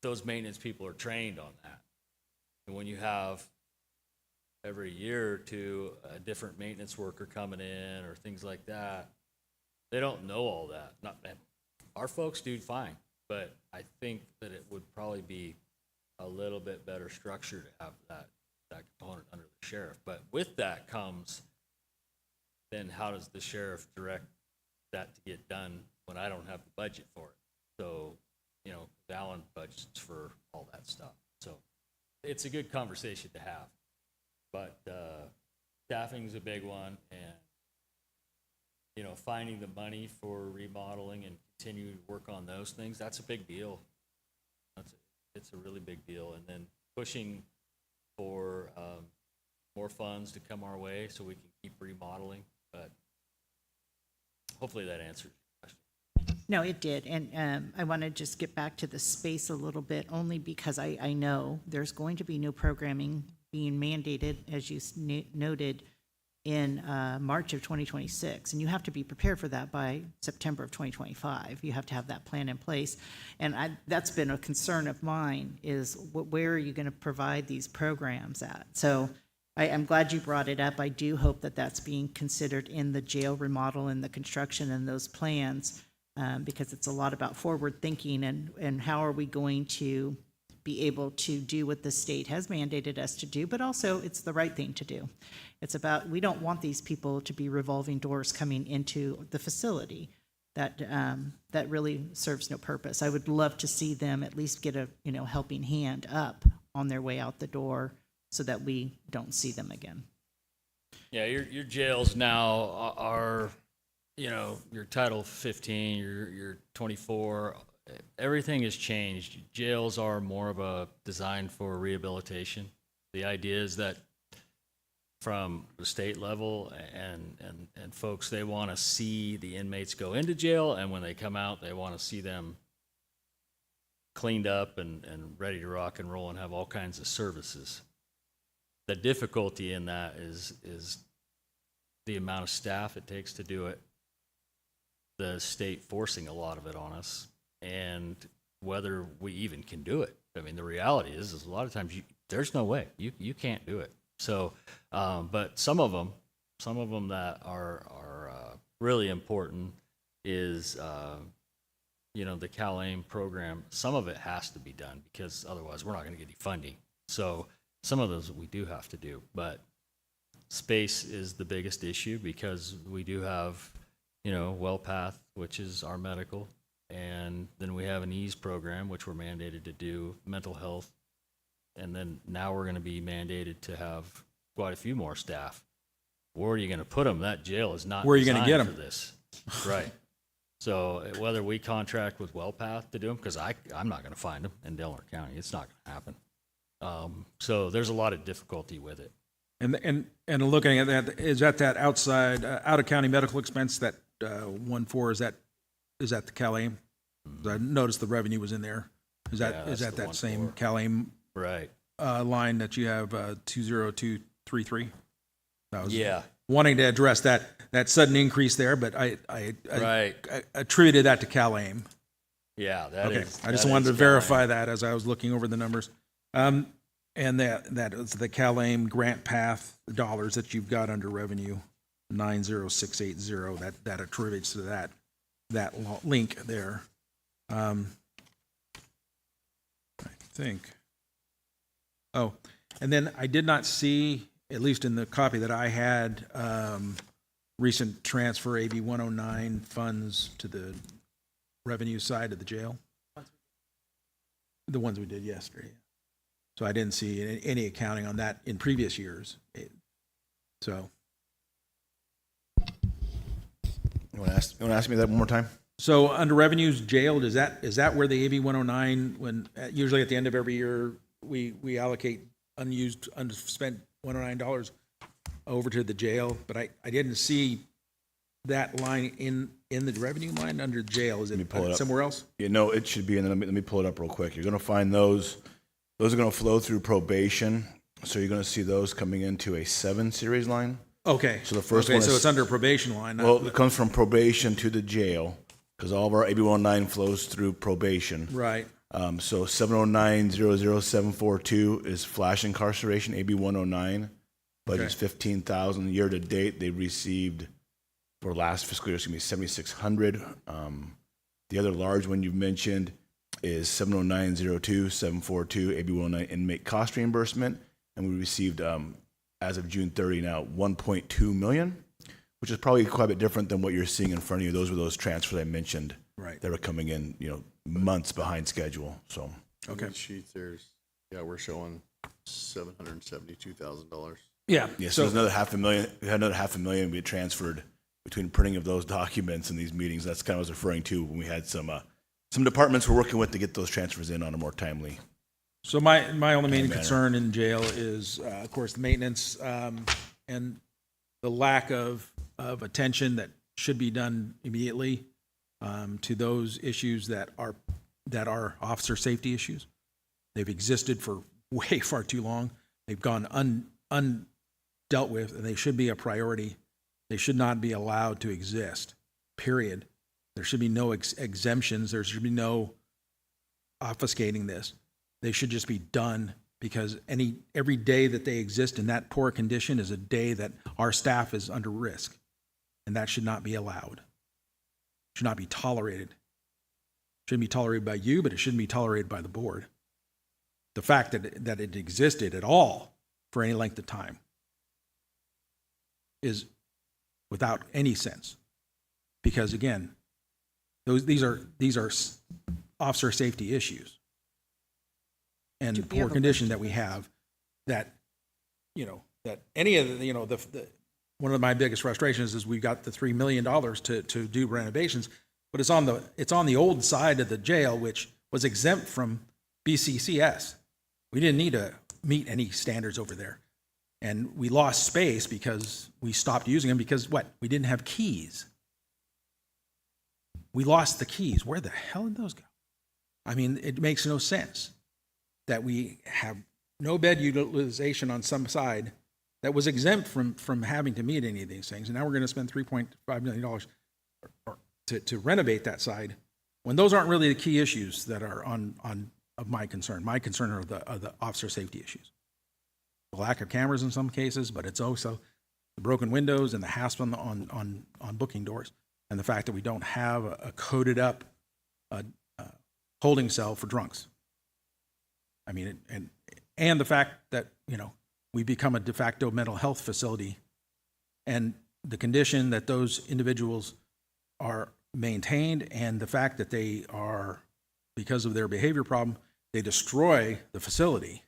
Those maintenance people are trained on that. And when you have every year or two a different maintenance worker coming in or things like that, they don't know all that. Our folks do fine, but I think that it would probably be a little bit better structure to have that component under the sheriff. But with that comes, then how does the sheriff direct that to get done when I don't have the budget for it? So, Alan budgets for all that stuff. So it's a good conversation to have. But staffing's a big one, and finding the money for remodeling and continue to work on those things, that's a big deal. It's a really big deal. And then pushing for more funds to come our way so we can keep remodeling. But hopefully that answers your question. No, it did. And I want to just get back to the space a little bit, only because I know there's going to be new programming being mandated, as you noted, in March of 2026. And you have to be prepared for that by September of 2025. You have to have that plan in place. And that's been a concern of mine, is where are you going to provide these programs at? So I'm glad you brought it up. I do hope that that's being considered in the jail remodel and the construction and those plans, because it's a lot about forward thinking and how are we going to be able to do what the state has mandated us to do, but also it's the right thing to do. It's about, we don't want these people to be revolving doors coming into the facility. That really serves no purpose. I would love to see them at least get a helping hand up on their way out the door, so that we don't see them again. Yeah, your jails now are, your Title 15, your 24, everything has changed. Jails are more of a design for rehabilitation. The idea is that from the state level and folks, they want to see the inmates go into jail, and when they come out, they want to see them cleaned up and ready to rock and roll and have all kinds of services. The difficulty in that is the amount of staff it takes to do it, the state forcing a lot of it on us, and whether we even can do it. I mean, the reality is a lot of times there's no way. You can't do it. So, but some of them that are really important is, the Cal-AIM program. Some of it has to be done because otherwise we're not going to get any funding. So some of those we do have to do, but space is the biggest issue because we do have, WellPath, which is our medical, and then we have an EASE program, which we're mandated to do mental health And then now we're going to be mandated to have quite a few more staff. Where are you going to put them? That jail is not Where are you gonna get designed 'em? for this. Right. So whether we contract with WellPath to do them, because I'm not going to find them in Delaware County. It's not going to happen. So there's a lot of difficulty with it. And looking at that, is that outside, out-of-county medical expense, that 1.4, is that the CalAIM? I noticed the revenue was in there. Is Yeah, that, that's the that same 1.4. CalAIM Right. line that you have 20233? I was Yeah. wanting to address that sudden increase there, but I Right. attributed that to CalAIM. Yeah, that Okay, is. I just that wanted to is verify that as I was looking over the numbers. And that is the CalAIM grant path dollars that you've got under revenue, 90680, that attributes to that link there. I think. Oh, and then I did not see, at least in the copy that I had, recent transfer AB 109 funds to the revenue side of the jail. The ones we did yesterday. So I didn't see any accounting on that in previous years. So, You want to ask me that one more time? so under revenues jailed, is that where the AB 109, when usually at the end of every year we allocate unused, unspent $109 over to the jail, but I didn't see that line in the revenue line under jail. Is Let me it pull it up. somewhere else? You know, it should be in there. Let me pull it up real quick. You're going to find those. Those are going to flow through probation. So you're going to see those coming into a 7 series line. Okay. So the first okay, one so is- it's under probation line. not- Well, it comes from probation to the jail because all of our AB 109 flows through probation. right. So 709-00742 is flash incarceration, AB 109. Budget's Okay. 15,000 year to date. They received for last fiscal year, it's gonna be 7,600. The other large one you've mentioned is 709-02-742, AB 109 inmate cost reimbursement, and we received as of June 30 now 1.2 million, which is probably quite a bit different than what you're seeing in front of you. Those were those transfers I mentioned. Right. That were coming in, months behind schedule. So Okay. On the sheet, we're showing $772,000. Yeah. yeah, so So there's another $500,000. We had another $500,000 we transferred between printing of those documents and these meetings. That's kind of what I was referring to when we had some departments we're working with to get those transfers in on a more timely. So my only main manner. concern in jail is, of course, the maintenance and the lack of attention that should be done immediately to those issues that are officer safety issues. They've existed for way far too long. They've gone undealt with, and they should be a priority. They should not be allowed to exist, period. There should be no exemptions. There should be no obfuscating this. They should just be done, because every day that they exist in that poor condition is a day that our staff is under risk, and that should not be allowed. Should not be tolerated. Shouldn't be tolerated by you, but it shouldn't be tolerated by the board. The fact that it existed at all for any length of time is without any sense, because again, these are officer safety issues and To be poor able condition to- that we have. That any of the one of my biggest frustrations is we got the $3 million to do renovations, but it's on the old side of the jail, which was exempt from BCCS. We didn't need to meet any standards over there. And we lost space because we stopped using them because what? We didn't have keys. We lost the keys. Where the hell did those go? I mean, it makes no sense that we have no bed utilization on some side that was exempt from having to meet any of these things. And now we're going to spend $3.5 million to renovate that side, when those aren't really the key issues that are of my concern. My concern are the officer safety issues. The lack of cameras in some cases, but it's also the broken windows and the hasp on booking doors, and the fact that we don't have a coded up holding cell for drunks. I mean, and the fact that, we become a de facto mental health facility, and the condition that those individuals are maintained, and the fact that they are, because of their behavior problem, they destroy the facility.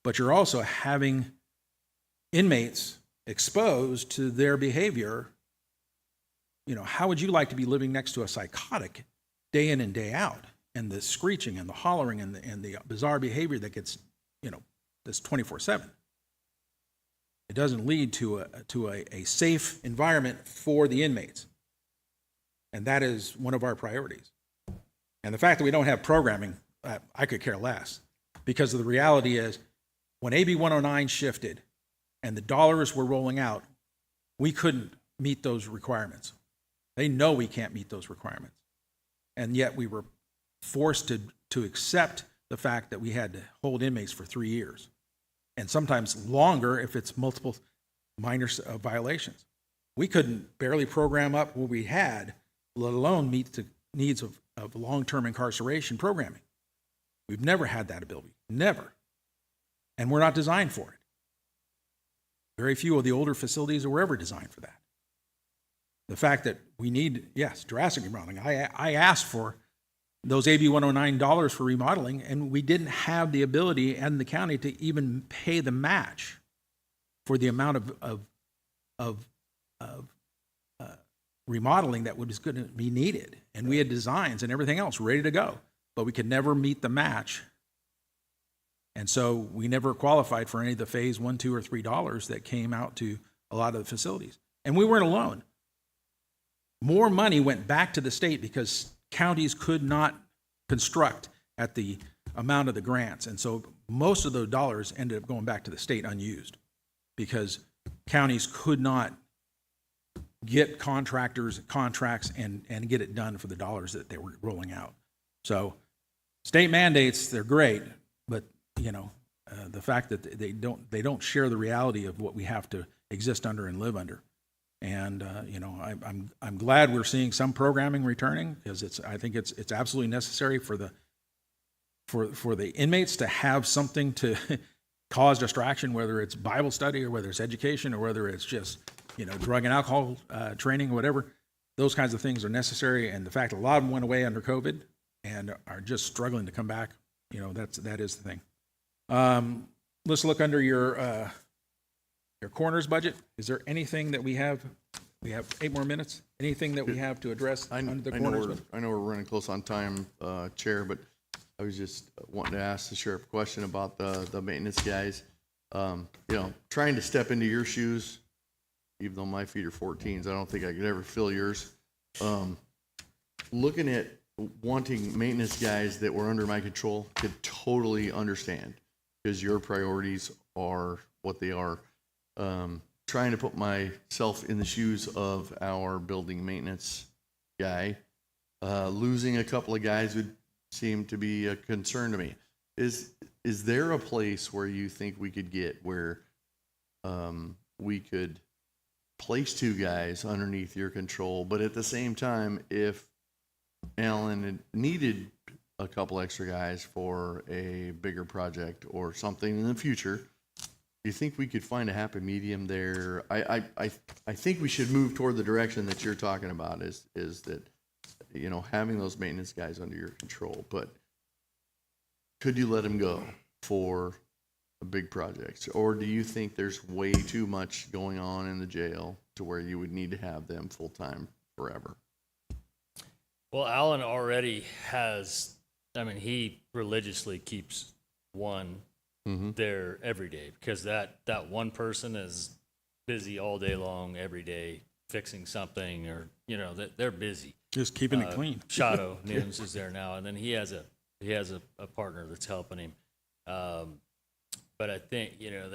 but you're also having inmates exposed to their behavior. You know, how would you like to be living next to a psychotic day in and day out, and the screeching and the hollering and the bizarre behavior that gets, you know, this 24/7? It doesn't lead to a safe environment for the inmates. And that is one of our priorities. And the fact that we don't have programming, I could care less, because the reality is when AB 109 shifted and the dollars were rolling out, we couldn't meet those requirements. They know we can't meet those requirements. And yet we were forced to accept the fact that we had to hold inmates for 3 years, and sometimes longer if it's multiple minor violations. We couldn't barely program up what we had, let alone meet the needs of long-term incarceration programming. We've never had that ability, never. And we're not designed for it. Very few of the older facilities were ever designed for that. The fact that we need, yes, drastic remodeling. I asked for those AB 109 dollars for remodeling, and we didn't have the ability and the county to even pay the match for the amount of remodeling that was going to be needed. And we had designs and everything else ready to go, but we could never meet the match. And so we never qualified for any of the phase $1, $2, or $3 that came out to a lot of the facilities. And we weren't alone. More money went back to the state because counties could not construct at the amount of the grants. And so most of those dollars ended up going back to the state unused because counties could not get contractors, contracts, and get it done for the dollars that they were rolling out. So state mandates, they're great, but you know, the fact that they don't share the reality of what we have to exist under and live under. And you know, I'm glad we're seeing some programming returning, because I think it's absolutely necessary for the inmates to have something to cause distraction, whether it's Bible study or whether it's education or whether it's just, you know, drug and alcohol training, whatever. Those kinds of things are necessary, and the fact that a lot of them went away under COVID and are just struggling to come back, you know, that is the thing. Let's look under your coroner's budget. Is there anything that we have 8 more minutes, anything that we have to address under the coroner's budget? I know we're running close on time, Chair, but I was just wanting to ask the sheriff a question about the maintenance guys. You know, trying to step into your shoes, even though my feet are 14s, I don't think I could ever fill yours. Looking at wanting maintenance guys that were under my control, could totally understand, because your priorities are what they are. Trying to put myself in the shoes of our building maintenance guy, losing a couple of guys would seem to be a concern to me. Is there a place where you think we could get where we could place 2 guys underneath your control, but at the same time, if Alan had needed a couple extra guys for a bigger project or something in the future, do you think we could find a happy medium there? I think we should move toward the direction that you're talking about, is that, you know, having those maintenance guys under your control, but could you let them go for a big project? Or do you think there's way too much going on in the jail to where you would need to have them full-time forever? Well, Alan already has, I mean, he religiously keeps one there every day, because that one person is busy all day long, every day, fixing something, or, you know, that they're busy. Just keeping it clean. Shadow Nunes is there now, and then he has a partner that's helping him. But I think, you know,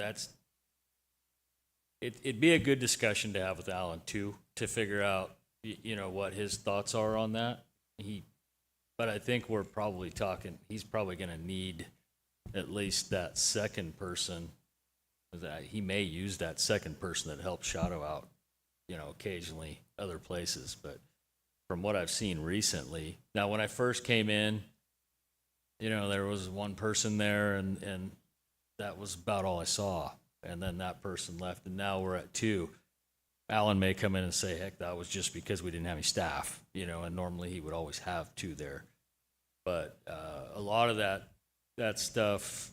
it'd be a good discussion to have with Alan too, to figure out, you know, what his thoughts are on that. But I think we're probably talking, he's probably going to need at least that second person. That he may use that second person that helps Shadow out, you know, occasionally other places. But from what I've seen recently, now when I first came in, you know, there was one person there, and that was about all I saw. And then that person left, and now we're at 2. Alan may come in and say, heck, that was just because we didn't have any staff, you know, and normally he would always have 2 there. But a lot of that stuff,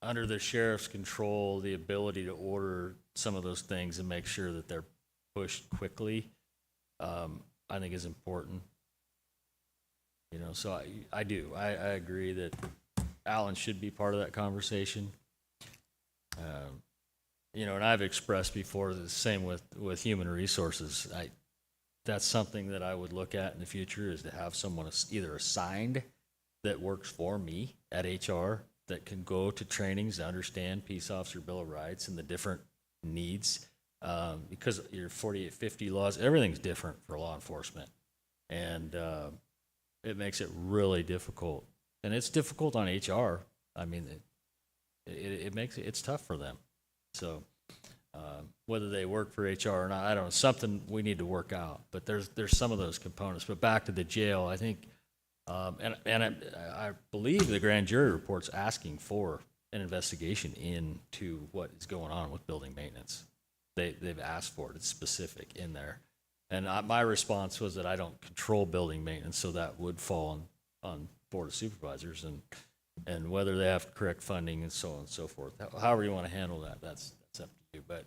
under the sheriff's control, the ability to order some of those things and make sure that they're pushed quickly, I think is important. You know, so I do. I agree that Alan should be part of that conversation. You know, and I've expressed before the same with human resources. That's something that I would look at in the future, is to have someone either assigned that works for me at HR that can go to trainings to understand Peace Officer Bill of Rights and the different needs. Because your 4850 laws, everything's different for law enforcement. And it makes it really difficult. And it's difficult on HR. I mean, it's tough for them. So whether they work for HR or not, I don't know, something we need to work out. But there's some of those components. But back to the jail, I think, I believe the grand jury report's asking for an investigation into what is going on with building maintenance. They've asked for it. It's specific in there. And my response was that I don't control building maintenance, so that would fall on Board of Supervisors and whether they have correct funding and so on and so forth. However you want to handle that, that's up to you. But,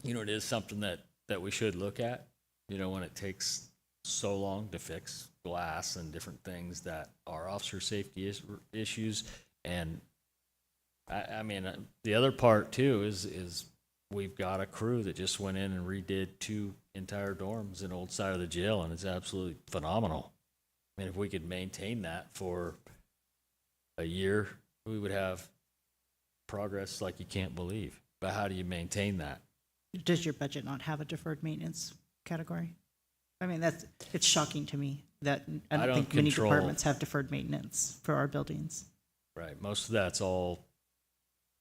you know, it is something that we should look at, you know, when it takes so long to fix glass and different things that are officer safety issues. And I mean, the other part too is we've got a crew that just went in and redid 2 entire dorms in old side of the jail, and it's absolutely phenomenal. I mean, if we could maintain that for a year, we would have progress like you can't believe. But how do you maintain that? Does your budget not have a deferred maintenance category? I mean, it's shocking to me that I don't think many departments have deferred maintenance for our buildings. Right. Most of that's all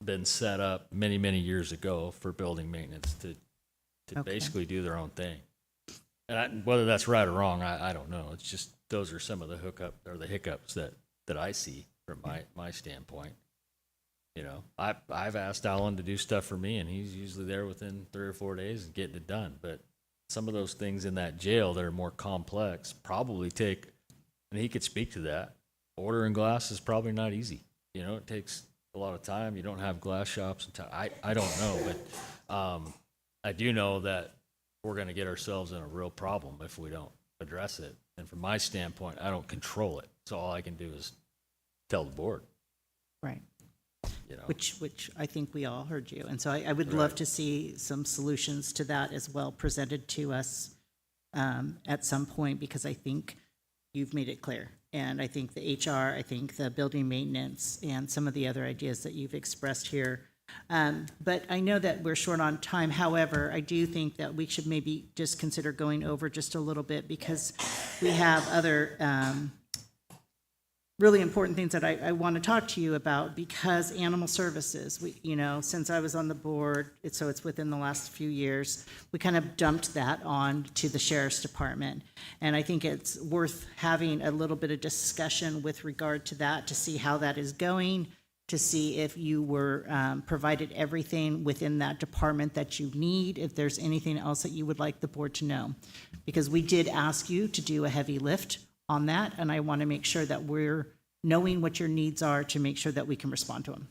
been set up many, many years ago for building maintenance to basically do their own thing. And whether that's right or wrong, I don't know. It's just those are some of the hiccups that I see from my standpoint. You know, I've asked Alan to do stuff for me, and he's usually there within 3 or 4 days and getting it done. But some of those things in that jail that are more complex probably take, and he could speak to that. Ordering glass is probably not easy. You know, it takes a lot of time. You don't have glass shops. I don't know, but I do know that we're going to get ourselves in a real problem if we don't address it. And from my standpoint, I don't control it. So all I can do is tell the board. Right. You know. Which I think we all heard you. And so I would love to see some solutions to that as well presented to us at some point, because I think you've made it clear. And I think the HR, I think the building maintenance, and some of the other ideas that you've expressed here. But I know that we're short on time. However, I do think that we should maybe just consider going over just a little bit, because we have other really important things that I want to talk to you about, because animal services, since I was on the board, so it's within the last few years, we kind of dumped that on to the sheriff's department. And I think it's worth having a little bit of discussion with regard to that, to see how that is going, to see if you were provided everything within that department that you need, if there's anything else that you would like the board to know. Because we did ask you to do a heavy lift on that, and I want to make sure that we're knowing what your needs are to make sure that we can respond to them.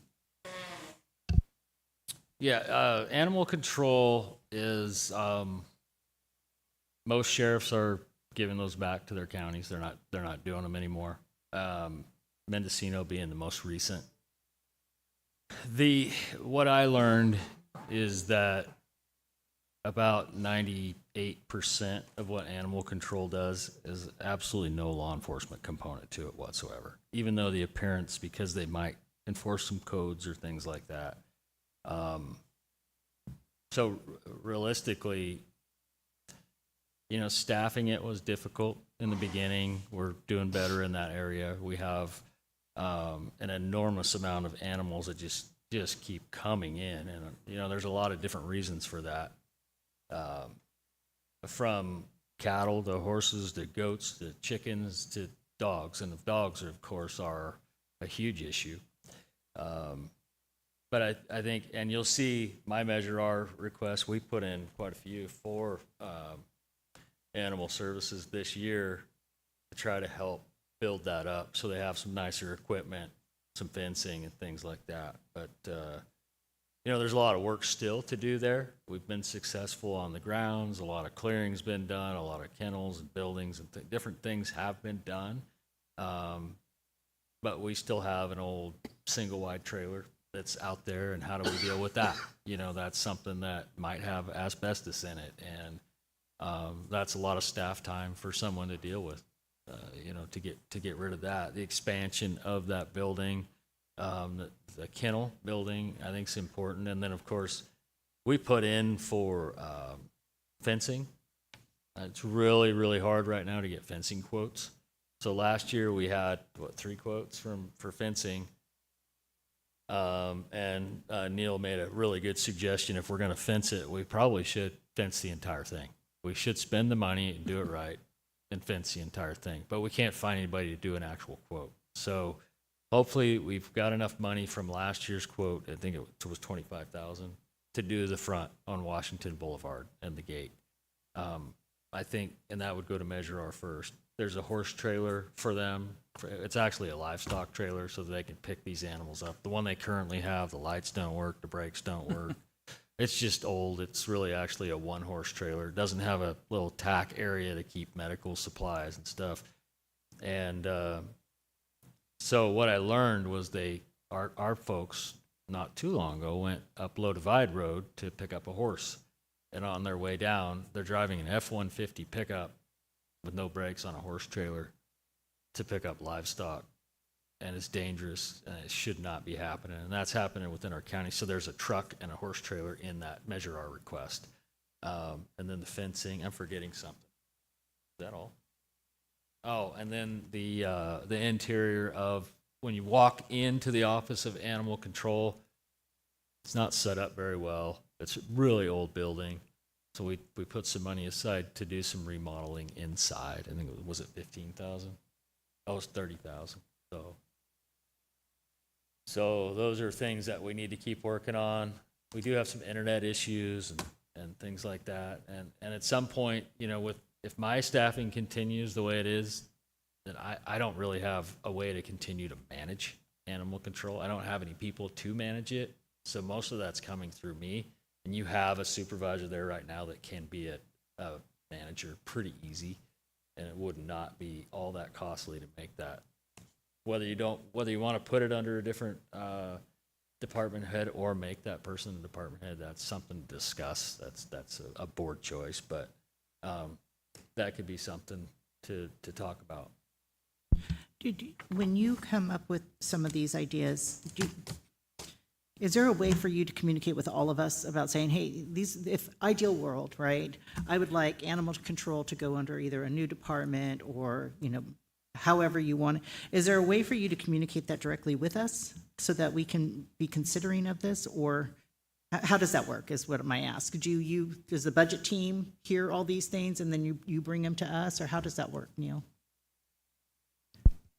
Yeah, animal control is, most sheriffs are giving those back to their counties. They're not doing them anymore. Mendocino being the most recent. What I learned is that about 98% of what animal control does is absolutely no law enforcement component to it whatsoever, even though the appearance, because they might enforce some codes or things like that. So realistically, staffing it was difficult in the beginning. We're doing better in that area. We have an enormous amount of animals that just keep coming in, and there's a lot of different reasons for that. From cattle to horses to goats to chickens to dogs, and the dogs, of course, are a huge issue. But I think, and you'll see my Measure R request, we put in quite a few for animal services this year to try to help build that up so they have some nicer equipment some fencing and things like that. But, you know, there's a lot of work still to do there. We've been successful on the grounds. A lot of clearing's been done. A lot of kennels and buildings and different things have been done. But we still have an old single wide trailer that's out there, and how do we deal with that? You know, that's something that might have asbestos in it, and that's a lot of staff time for someone to deal with. You know, to get rid of that. The expansion of that building, the kennel building, I think is important. And then, of course, we put in for fencing. It's really, really hard right now to get fencing quotes. So last year we had, 3 quotes for fencing. And Neil made a really good suggestion. If we're going to fence it, we probably should fence the entire thing. We should spend the money and do it right and fence the entire thing. But we can't find anybody to do an actual quote. So hopefully we've got enough money from last year's quote, I think it was $25,000, to do the front on Washington Boulevard and the gate. I think, and that would go to Measure R first. There's a horse trailer for them. It's actually a livestock trailer so that they can pick these animals up. The one they currently have, the lights don't work, the brakes don't work. It's just old. It's really actually a 1-horse trailer. It doesn't have a little tack area to keep medical supplies and stuff. And so what I learned was our folks not too long ago went up Low Divide Road to pick up a horse. And on their way down, they're driving an F-150 pickup with no brakes on a horse trailer to pick up livestock. And it's dangerous, and it should not be happening. And that's happening within our county. So there's a truck and a horse trailer in that Measure R request. And then the fencing, I'm forgetting something. Is that all? Oh, and then the interior of, when you walk into the Office of Animal Control, it's not set up very well. It's a really old building. So we put some money aside to do some remodeling inside. I think was it 15,000? Oh, it was 30,000. So those are things that we need to keep working on. We do have some internet issues and things like that. And at some point, you know, if my staffing continues the way it is, then I don't really have a way to continue to manage animal control. I don't have any people to manage it. So most of that's coming through me. And you have a supervisor there right now that can be a manager pretty easy. And it would not be all that costly to make that. Whether you want to put it under a different department head or make that person a department head, that's something to discuss. That's a board choice, but that could be something to talk about. When you come up with some of these ideas, is there a way for you to communicate with all of us about saying, hey, if ideal world, right, I would like animal control to go under either a new department or, you know, however you want. Is there a way for you to communicate that directly with us so that we can be considering of this? Or how does that work is what I might ask. Does the budget team hear all these things and then you bring them to us? Or how does that work, Neil?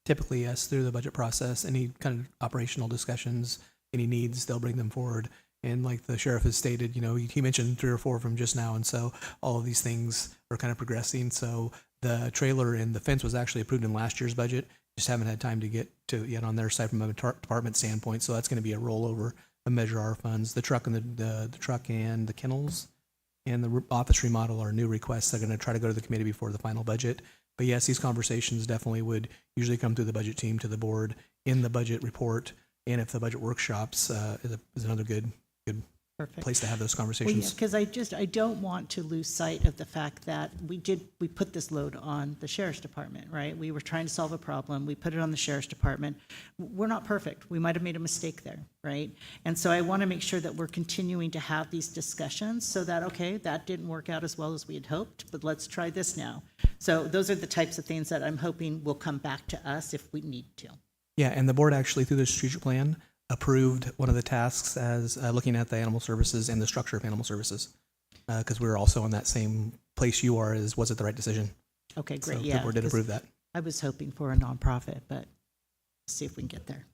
Typically, yes, through the budget process, any kind of operational discussions, any needs, they'll bring them forward. And like the sheriff has stated, you know, he mentioned 3 or 4 from just now. And so all of these things are kind of progressing. So the trailer and the fence was actually approved in last year's budget. Just haven't had time to get to yet on their side from a department standpoint. So that's going to be a rollover of Measure R funds. The truck and the truck and the kennels and the office remodel are new requests. They're going to try to go to the committee before the final budget. But yes, these conversations definitely would usually come through the budget team to the board in the budget report. And if the budget workshops is another good Perfect. place to have those Well, yeah, conversations. because I don't want to lose sight of the fact that we put this load on the sheriff's department, right? We were trying to solve a problem. We put it on the sheriff's department. We're not perfect. We might have made a mistake there, right? And so I want to make sure that we're continuing to have these discussions so that, okay, that didn't work out as well as we had hoped, but let's try this now. So those are the types of things that I'm hoping will come back to us if we need to. Yeah, and the board actually, through the strategic plan, approved one of the tasks as looking at the animal services and the structure of animal services, because we were also in that same place you are. Was it the right decision? Okay, great. So Yeah, the board did 'cause approve that. I was hoping for a nonprofit, but see if we can get there.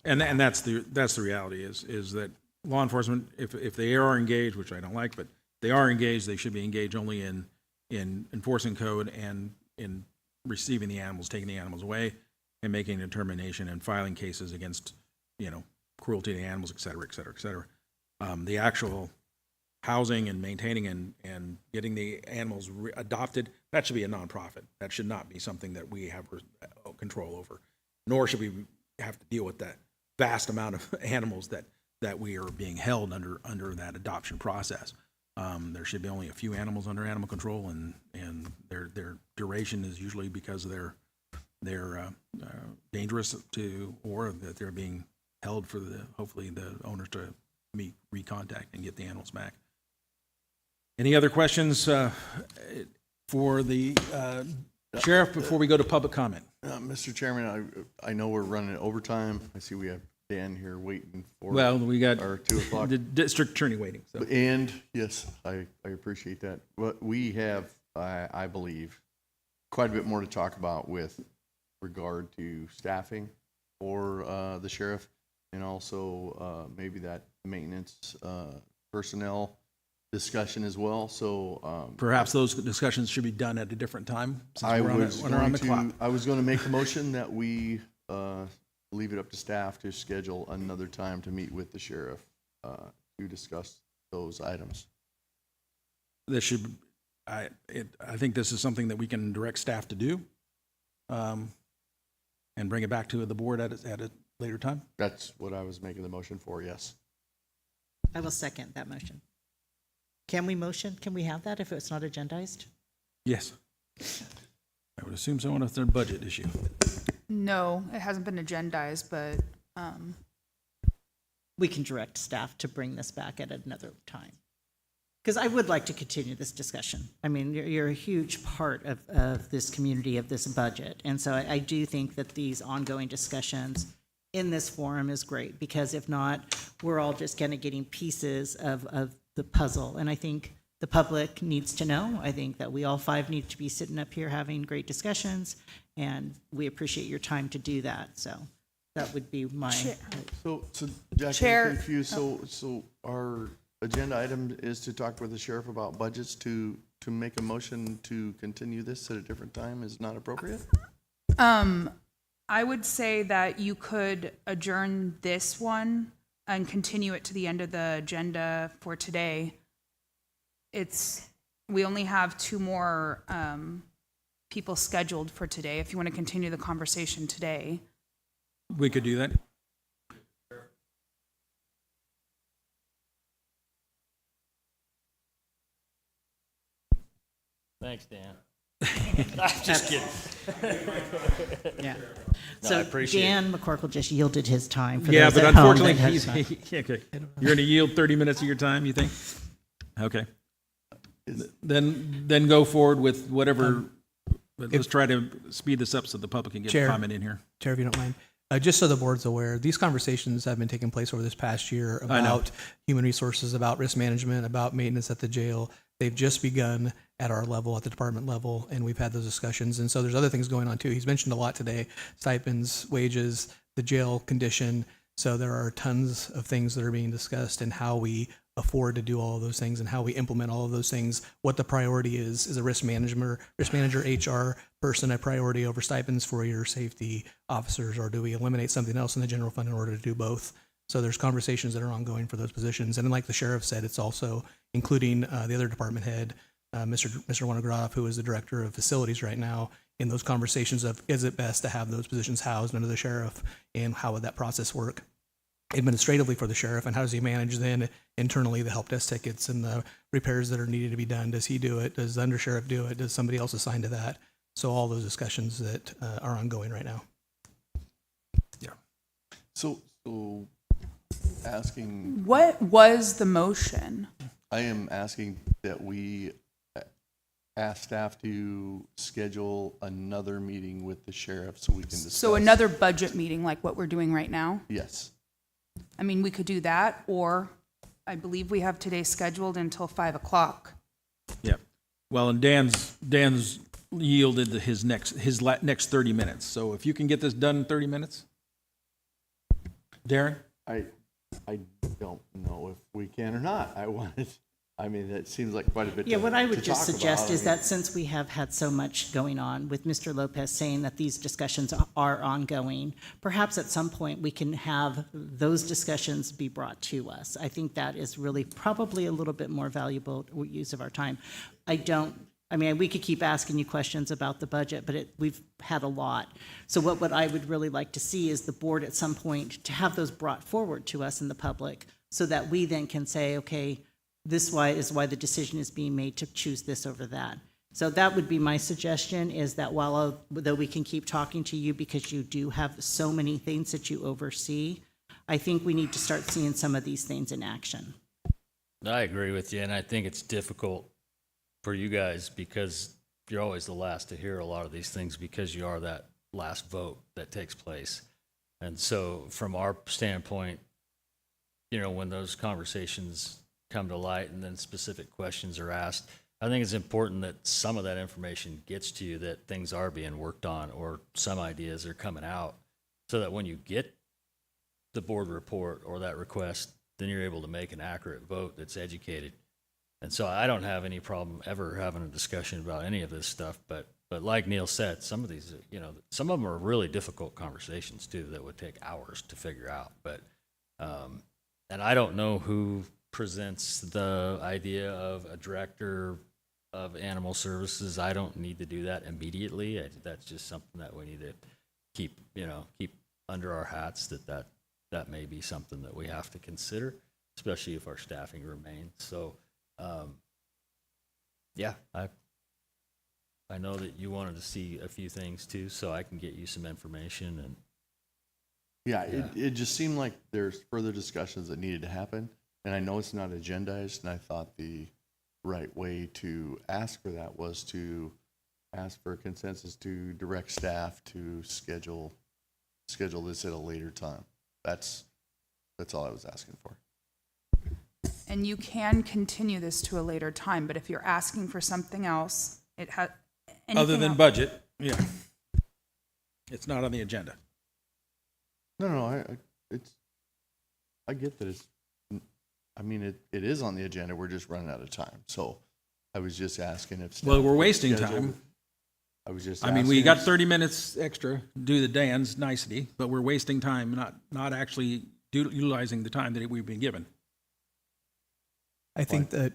And that's the reality is that law enforcement, if they are engaged, which I don't like, but they are engaged, they should be engaged only in enforcing code and in receiving the animals, taking the animals away. and making a determination and filing cases against, cruelty to animals, et cetera, et cetera, et cetera. The actual housing and maintaining and getting the animals adopted, that should be a nonprofit. That should not be something that we have control over, nor should we have to deal with that vast amount of animals that we are being held under that adoption process. There should be only a few animals under animal control, and their duration is usually because they're dangerous or that they're being held for hopefully the owners to recontact and get the animals back. Any other questions for the sheriff before we go to public comment? Mr. Chairman, I know we're running overtime. I see we have Dan here waiting for. Well, we got our 2 o'clock. the district attorney waiting. So. And yes, I appreciate that. But we have, I believe, quite a bit more to talk about with regard to staffing for the sheriff, and also maybe that maintenance personnel discussion as well. So Perhaps those discussions should be done at a different time. Since I we're was on the clock. going to make a motion that we leave it up to staff to schedule another time to meet with the sheriff to discuss those items. This should, I think this is something that we can direct staff to do, and bring it back to the board at a later time. That's what I was making the motion for, yes. I will second that motion. Can we have that if it's not agendized? Yes, I would assume so, if they're a budget issue. No, it hasn't been agendized, but We can direct staff to bring this back at another time. Because I would like to continue this discussion. I mean, you're a huge part of this community, of this budget. And so I do think that these ongoing discussions in this forum is great, because if not, we're all just kind of getting pieces of the puzzle. And I think the public needs to know. I think that we all 5 need to be sitting up here having great discussions, and we appreciate your time to do that. So that would be my. So Jackie, Chair- I'm confused. So our agenda item is to talk with the sheriff about budgets to make a motion to continue this at a different time is not appropriate? I would say that you could adjourn this one and continue it to the end of the agenda for today. We only have 2 more people scheduled for today. If you want to continue the conversation today. We could do that. Thanks, Dan. Just kidding. Yeah. No, I So appreciate it. Dan McCorkle just yielded his time for Yeah, those but at home unfortunately, that has not. okay. You're going to yield 30 minutes of your time, you think? Okay. Then go forward with whatever. But let's try to speed this up so the public can get a Chair. comment in here. Chair, if you don't mind. Just so the board's aware, these conversations have been taking place over this past year I know. about human resources, about risk management, about maintenance at the jail. They've just begun at our level, at the department level, and we've had those discussions. And so there's other things going on too. He's mentioned a lot today: stipends, wages, the jail condition. So there are tons of things that are being discussed, and how we afford to do all of those things and how we implement all of those things. What the priority is a risk manager, HR person a priority over stipends for your safety officers, or do we eliminate something else in the general fund in order to do both? So there's conversations that are ongoing for those positions. And like the sheriff said, it's also including the other department head, Mr. Winograd, who is the director of facilities right now, in those conversations of, is it best to have those positions housed under the sheriff, and how would that process work administratively for the sheriff, and how does he manage then internally the help desk tickets and the repairs that are needed to be done? Does he do it? Does the undersheriff do it? Does somebody else assign to that? So all those discussions that are ongoing right now. Yeah. So asking, What was the motion? I am asking that we ask staff to schedule another meeting with the sheriff so we can discuss. So another budget meeting like what we're doing right now? Yes. I mean, we could do that, or I believe we have today scheduled until 5 o'clock. Yeah. Well, and Dan's yielded his next 30 minutes. So if you can get this done in 30 minutes, Darren. I don't know if we can or not. I wanted I mean, that seems like quite a bit Yeah, to what I would to just talk suggest about. I is mean, that since we have had so much going on with Mr. Lopez saying that these discussions are ongoing, perhaps at some point we can have those discussions be brought to us. I think that is really probably a little bit more valuable use of our time. I mean, we could keep asking you questions about the budget, but we've had a lot. So what I would really like to see is the board at some point to have those brought forward to us in the public so that we then can say, okay, this is why the decision is being made to choose this over that. So that would be my suggestion, is that though we can keep talking to you because you do have so many things that you oversee, I think we need to start seeing some of these things in action. I agree with you, and I think it's difficult for you guys because you're always the last to hear a lot of these things because you are that last vote that takes place. And so from our standpoint, you know, when those conversations come to light and then specific questions are asked, I think it's important that some of that information gets to you, that things are being worked on or some ideas are coming out, so that when you get the board report or that request, then you're able to make an accurate vote that's educated. And so I don't have any problem ever having a discussion about any of this stuff, but like Neil said, some of these, you know, some of them are really difficult conversations too that would take hours to figure out. But and I don't know who presents the idea of a director of animal services. I don't need to do that immediately. That's just something that we need to keep under our hats, that may be something that we have to consider, especially if our staffing remains. So, yeah, I know that you wanted to see a few things too, so I can get you some information. And Yeah, it just seemed like there's further discussions that needed to happen. And I know it's not agendized, and I thought the right way to ask for that was to ask for a consensus to direct staff to schedule this at a later time. That's all I was asking for. And you can continue this to a later time, but if you're asking for something else, it has. Other than budget, yeah. It's not on the agenda. No, I get that it is on the agenda. We're just running out of time. So I was just asking if. Well, we're staff wasting schedule- time. I was just. I mean, we asking got if- 30 minutes extra, do the Dan's nicety, but we're wasting time, not actually utilizing the time that we've been given. I think that,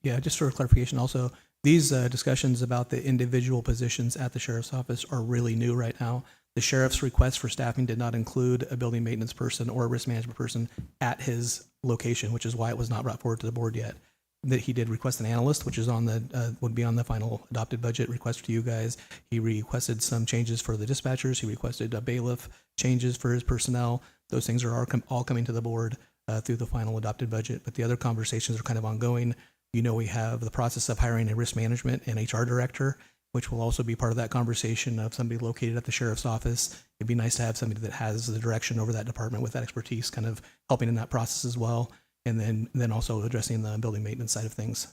just for clarification also, these discussions about the individual positions at the sheriff's office are really new right now. The sheriff's request for staffing did not include a building maintenance person or a risk management person at his location, which is why it was not brought forward to the board yet. That he did request an analyst, which is would be on the final adopted budget request to you guys. He requested some changes for the dispatchers. He requested a bailiff changes for his personnel. Those things are all coming to the board through the final adopted budget. But the other conversations are kind of ongoing. You know, we have the process of hiring a risk management and HR director, which will also be part of that conversation of somebody located at the sheriff's office. It'd be nice to have somebody that has the direction over that department with that expertise, kind of helping in that process as well. And then also addressing the building maintenance side of things.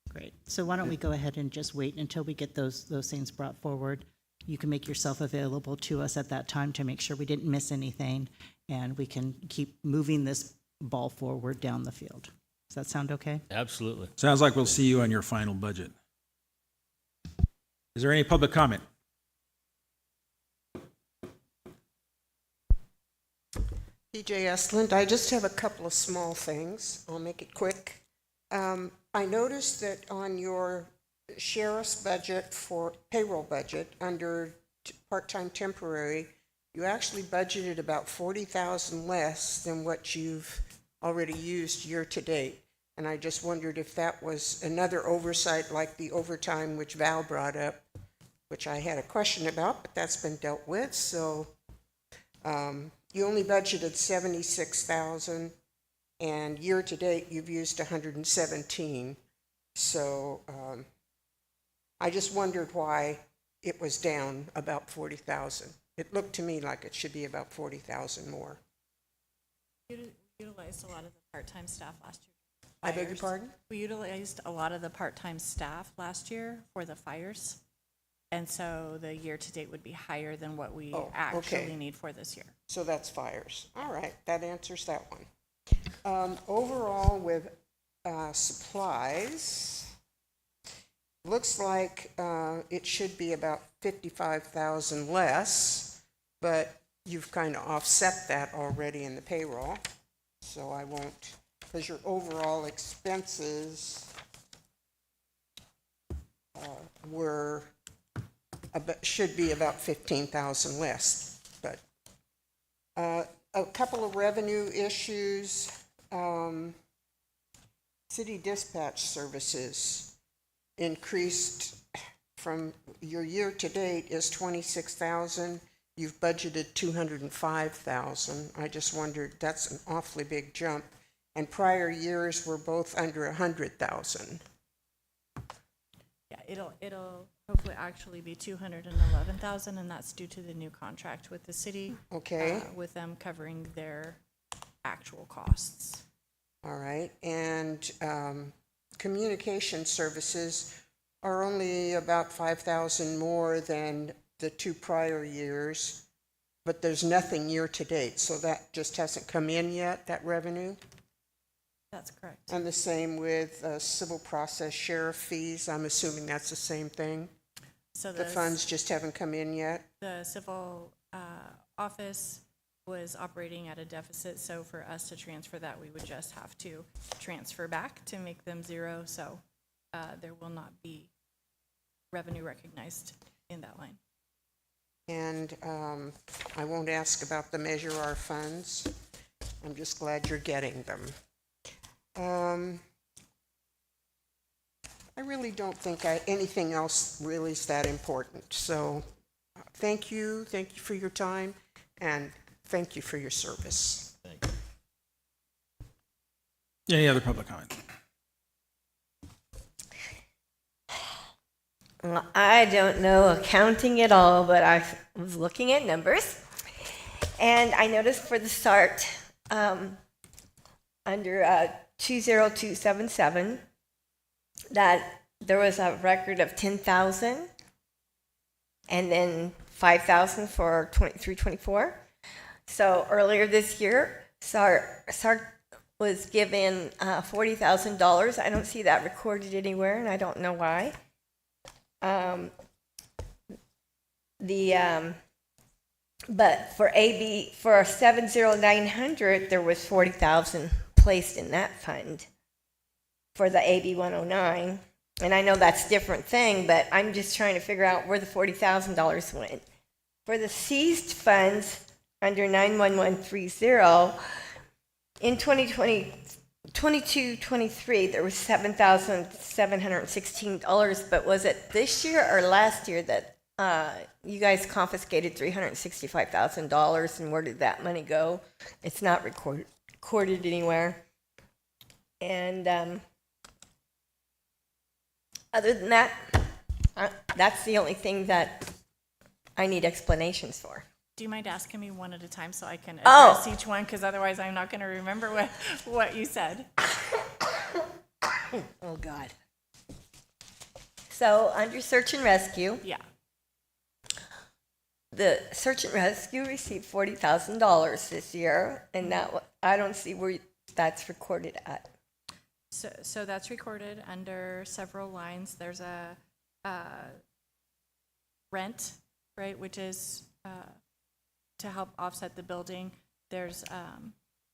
Great. So why don't we go ahead and just wait until we get those things brought forward? You can make yourself available to us at that time to make sure we didn't miss anything, and we can keep moving this ball forward down the field. Does that sound okay? absolutely. Sounds like we'll see you on your final budget. Is there any public comment? DJ Estland, I just have a couple of small things. I'll make it quick. I noticed that on your sheriff's budget for payroll budget under part-time temporary, you actually budgeted about 40,000 less than what you've already used year to date. And I just wondered if that was another oversight like the overtime which Val brought up, which I had a question about, but that's been dealt with. So you only budgeted 76,000, and year to date you've used 117. So I just wondered why it was down about 40,000. It looked to me like it should be about 40,000 more. We utilized a lot of the part-time staff last year. I beg your pardon? We utilized a lot of the part-time staff last year for the fires. And so the year-to-date would be higher than what we actually need for this year. So that's fires. All right, that answers that one. Overall, with supplies, looks like it should be about 55,000 less, but you've kind of offset that already in the payroll, so I won't, because your overall expenses should be about 15,000 less, but a couple of revenue issues. City dispatch services increased from your year-to-date is 26,000. You've budgeted 205,000. I just wondered, that's an awfully big jump. And prior years were both under 100,000. Yeah, it'll hopefully actually be 211,000, and that's due to the new contract with the city. Okay. With them covering their actual costs. All right, and communication services are only about 5,000 more than the 2 prior years, but there's nothing year-to-date, so that just hasn't come in yet, that revenue? That's correct. And the same with civil process sheriff fees, I'm assuming that's the same thing? So The funds just haven't come in yet? The civil office was operating at a deficit, so for us to transfer that, we would just have to transfer back to make them zero, so there will not be revenue recognized in that line. And I won't ask about the Measure Our funds. I'm just glad you're getting them. I really don't think anything else really is that important. So thank you for your time, and thank you for your service. Thank you. Any other public comment? Well, I don't know accounting at all, but I was looking at numbers, and I noticed for the start, under 20277, that there was a record of 10,000, and then 5,000 for 23-24. So earlier this year, SAR was given $40,000. I don't see that recorded anywhere, and I don't know why. But for 70900, there was 40,000 placed in that fund for the AB 109. And I know that's a different thing, but I'm just trying to figure out where the $40,000 went. For the seized funds under 91130, in 22-23, there was $7,716, but was it this year or last year that you guys confiscated $365,000, and where did that money go? It's not recorded anywhere. And other than that, that's the only thing that I need explanations for. Do you mind asking me one at a time so I can Oh. address each one? Because otherwise I'm not going to remember what you said. Oh, God. So under search and rescue, Yeah. the search and rescue received $40,000 this year, and that I don't see where that's recorded at. So that's recorded under several lines. There's a rent, right, which is to help offset the building. There's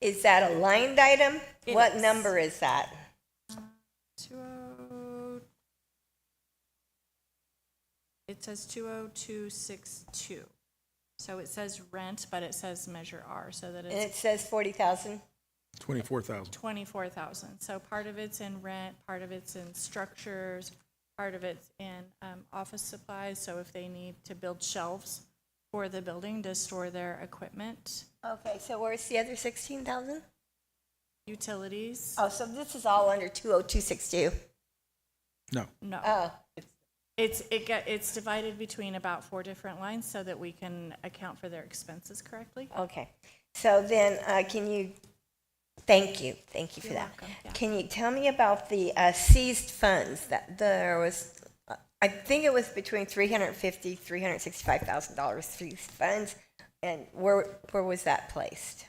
Is that a line item? It What is. number is that? 20. It says 20262. So it says rent, but it says Measure R, so that And it's it says 40,000. 24,000. 24,000. So part of it's in rent, part of it's in structures, part of it's in office supplies. So if they need to build shelves for the building to store their equipment, Okay, so where's the other 16,000? utilities. Oh, so this is all under 20262. No. No, Oh, it's divided between about 4 different lines so that we can account for their expenses correctly. okay. So then, thank you for You're that. welcome, yeah. Can you tell me about the seized funds that there was? I think it was between $350,000, $365,000 seized funds, and where was that placed?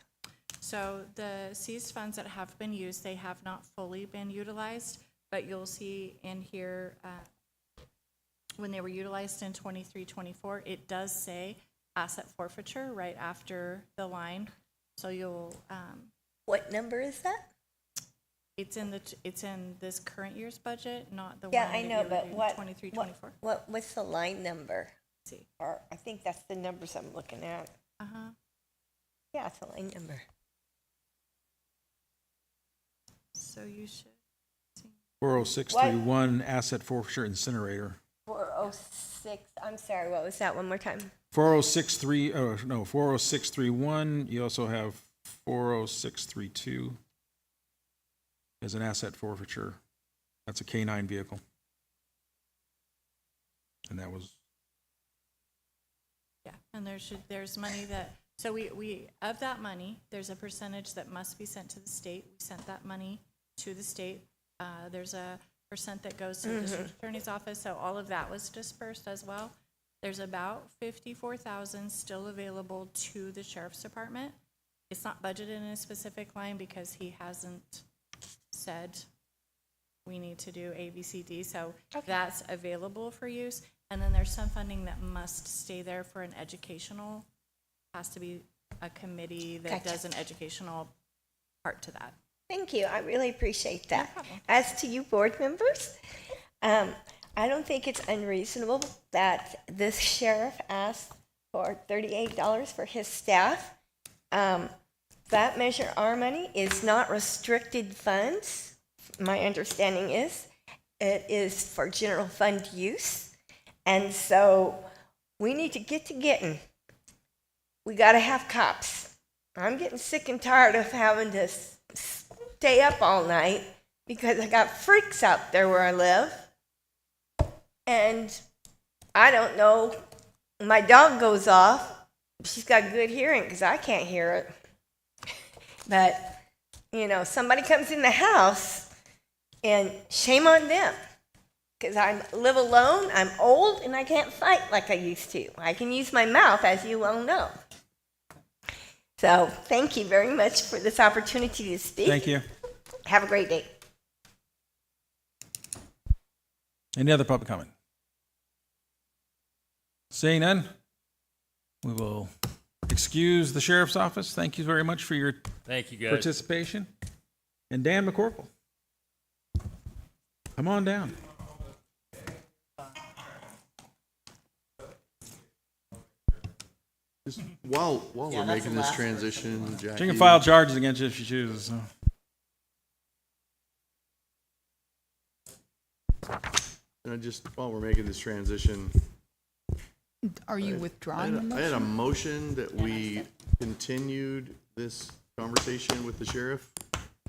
So the seized funds that have been used, they have not fully been utilized, but you'll see in here, when they were utilized in 23-24, it does say asset forfeiture right after the line. So you'll, What number is that? it's in this current year's budget, not the Yeah, one I that know, you but reviewed, what, 23-24. what's the line number? See. Or I think that's the numbers I'm looking at. Uh-huh. Yeah, it's a line number. So you should. 40631 asset forfeiture incinerator. 406, I'm sorry, what was that? One more time. 40631. You also have 40632 as an asset forfeiture. That's a K-9 vehicle. And that was, Yeah, and there's money that, so we, of that money, there's a percentage that must be sent to the state. We sent that money to the state. There's a percent that goes to the district attorney's office, so all of that was dispersed as well. There's about 54,000 still available to the sheriff's department. It's not budgeted in a specific line because he hasn't said we need to do A, B, C, D, so that's available for use. And then there's some funding that must stay there for an educational, has to be a committee that Gotcha. does an educational part to that. Thank you. I really appreciate that. problem. As to you board members, I don't think it's unreasonable that this sheriff asked for $38 for his staff. That Measure R money is not restricted funds. My understanding is it is for general fund use. And so we need to get to getting. We got to have cops. I'm getting sick and tired of having to stay up all night because I got freaks out there where I live. And I don't know, my dog goes off. She's got good hearing because I can't hear it. But, you know, somebody comes in the house and shame on them. Because I live alone, I'm old, and I can't fight like I used to. I can use my mouth, as you well know. So thank you very much for this opportunity to speak. thank you. Have a great day. Any other public comment? Seeing none, we will excuse the sheriff's office. Thank you very much for your Thank you, guys. participation. And Dan McCorkle, come on down. Just while we're making this transition, Jackie. She can file charges against you if she chooses. So. And while we're making this transition, Are you withdrawing the I had a motion? motion that we continued this conversation with the sheriff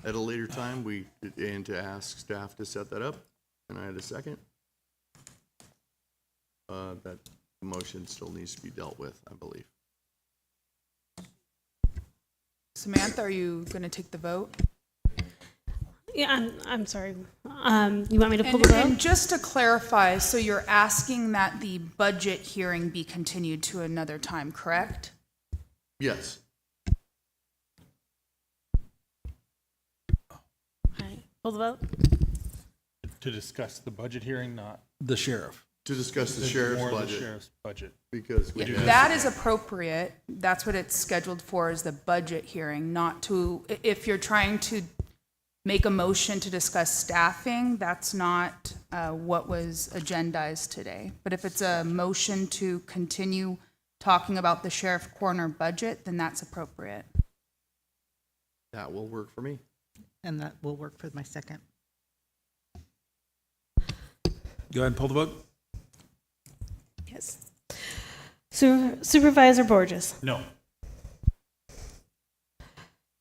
at a later time. And to ask staff to set that up. And I had a second. That motion still needs to be dealt with, I believe. Samantha, are you going to take the vote? Yeah, I'm sorry. You want me to pull the vote? And just to clarify, so you're asking that the budget hearing be continued to another time, correct? Yes. All right, pull the vote. To discuss the budget hearing, not The sheriff. To discuss the sheriff's more of the budget, sheriff's budget. because we have. That is appropriate. That's what it's scheduled for, is the budget hearing, not to, if you're trying to make a motion to discuss staffing, that's not what was agendized today. But if it's a motion to continue talking about the sheriff coroner budget, then that's appropriate. That will work for me. And that will work for my second. Go ahead and pull the vote. Yes. Supervisor Borges. No.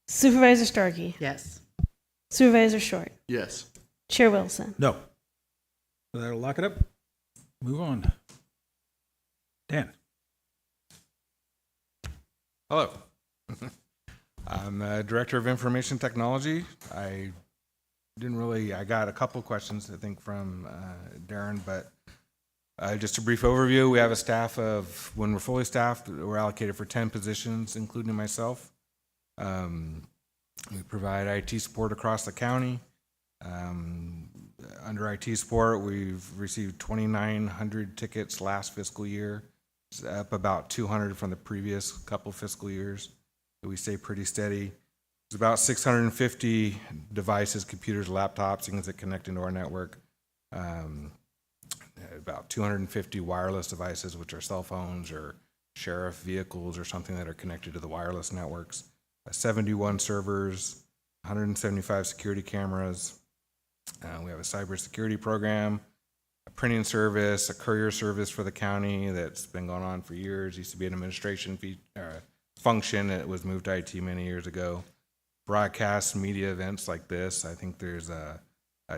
Supervisor Starkey. Yes. Supervisor Short. Yes. Chair Wilson. No. So that'll lock it up. Move on. Dan. Hello. I'm the Director of Information Technology. I got a couple questions, I think, from Darren, but just a brief overview. We have a staff of, when we're fully staffed, we're allocated for 10 positions, including myself. We provide IT support across the county. Under IT support, we've received 2,900 tickets last fiscal year. It's up about 200 from the previous couple fiscal years. We stay pretty steady. There's about 650 devices, computers, laptops, things that connect into our network. About 250 wireless devices, which are cell phones or sheriff vehicles or something that are connected to the wireless networks. 71 servers, 175 security cameras. We have a cybersecurity program, a printing service, a courier service for the county that's been going on for years. Used to be an administration function. It was moved to IT many years ago. Broadcast media events like this. I think there's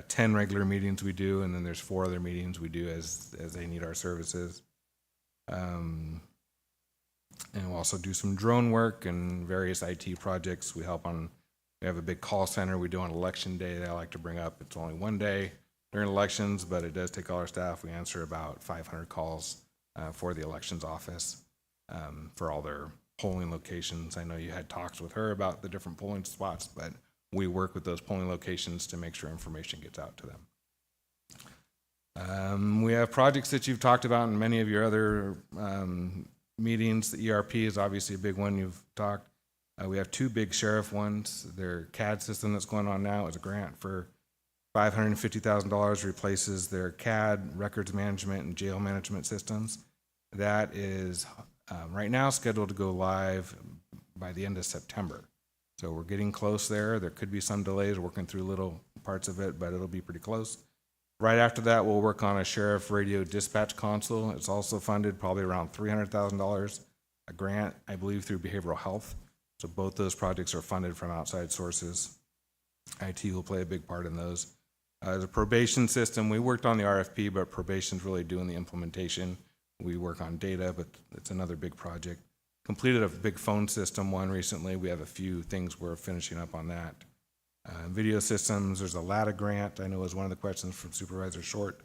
10 regular meetings we do, and then there's 4 other meetings we do as they need our services. And we'll also do some drone work and various IT projects. We have a big call center we do on election day that I like to bring up. It's only one day during elections, but it does take all our staff. We answer about 500 calls for the elections office for all their polling locations. I know you had talks with her about the different polling spots, but we work with those polling locations to make sure information gets out to them. We have projects that you've talked about in many of your other meetings. The ERP is obviously a big one you've talked. We have 2 big sheriff ones. Their CAD system that's going on now is a grant for $550,000, replaces their CAD, records management, and jail management systems. That is right now scheduled to go live by the end of September. So we're getting close there. There could be some delays, working through little parts of it, but it'll be pretty close. Right after that, we'll work on a sheriff radio dispatch console. It's also funded probably around $300,000, a grant, I believe, through behavioral health. So both those projects are funded from outside sources. IT will play a big part in those. The probation system, we worked on the RFP, but probation's really doing the implementation. We work on data, but it's another big project. Completed a big phone system one recently. We have a few things we're finishing up on that. Video systems, there's a LATA grant. I know is one of the questions from Supervisor Short.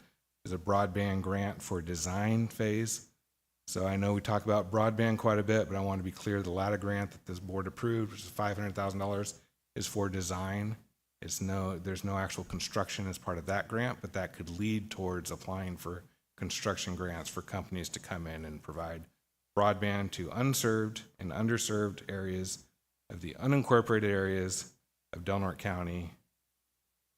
Is a broadband grant for design phase. So I know we talk about broadband quite a bit, but I want to be clear, the LATA grant that this board approved, which is $500,000, is for design. There's no actual construction as part of that grant, but that could lead towards applying for construction grants for companies to come in and provide broadband to unserved and underserved areas of the unincorporated areas of Delaware County,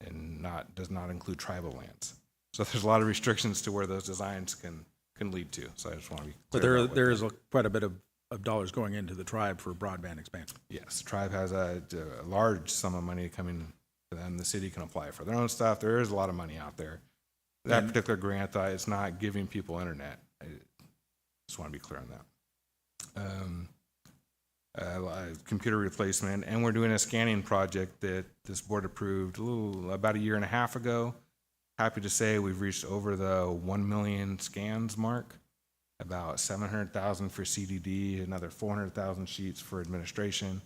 and does not include tribal lands. So there's a lot of restrictions to where those designs can lead to. So I just want to be So clear. there is quite a bit of dollars going into the tribe for broadband expansion. Yes, tribe has a large sum of money coming to them. The city can apply for their own stuff. There is a lot of money out there. That particular grant, it's not giving people internet. I just want to be clear on that. Computer replacement, and we're doing a scanning project that this board approved about a year and a half ago. Happy to say we've reached over the 1 million scans mark, about 700,000 for CDD, another 400,000 sheets for administration,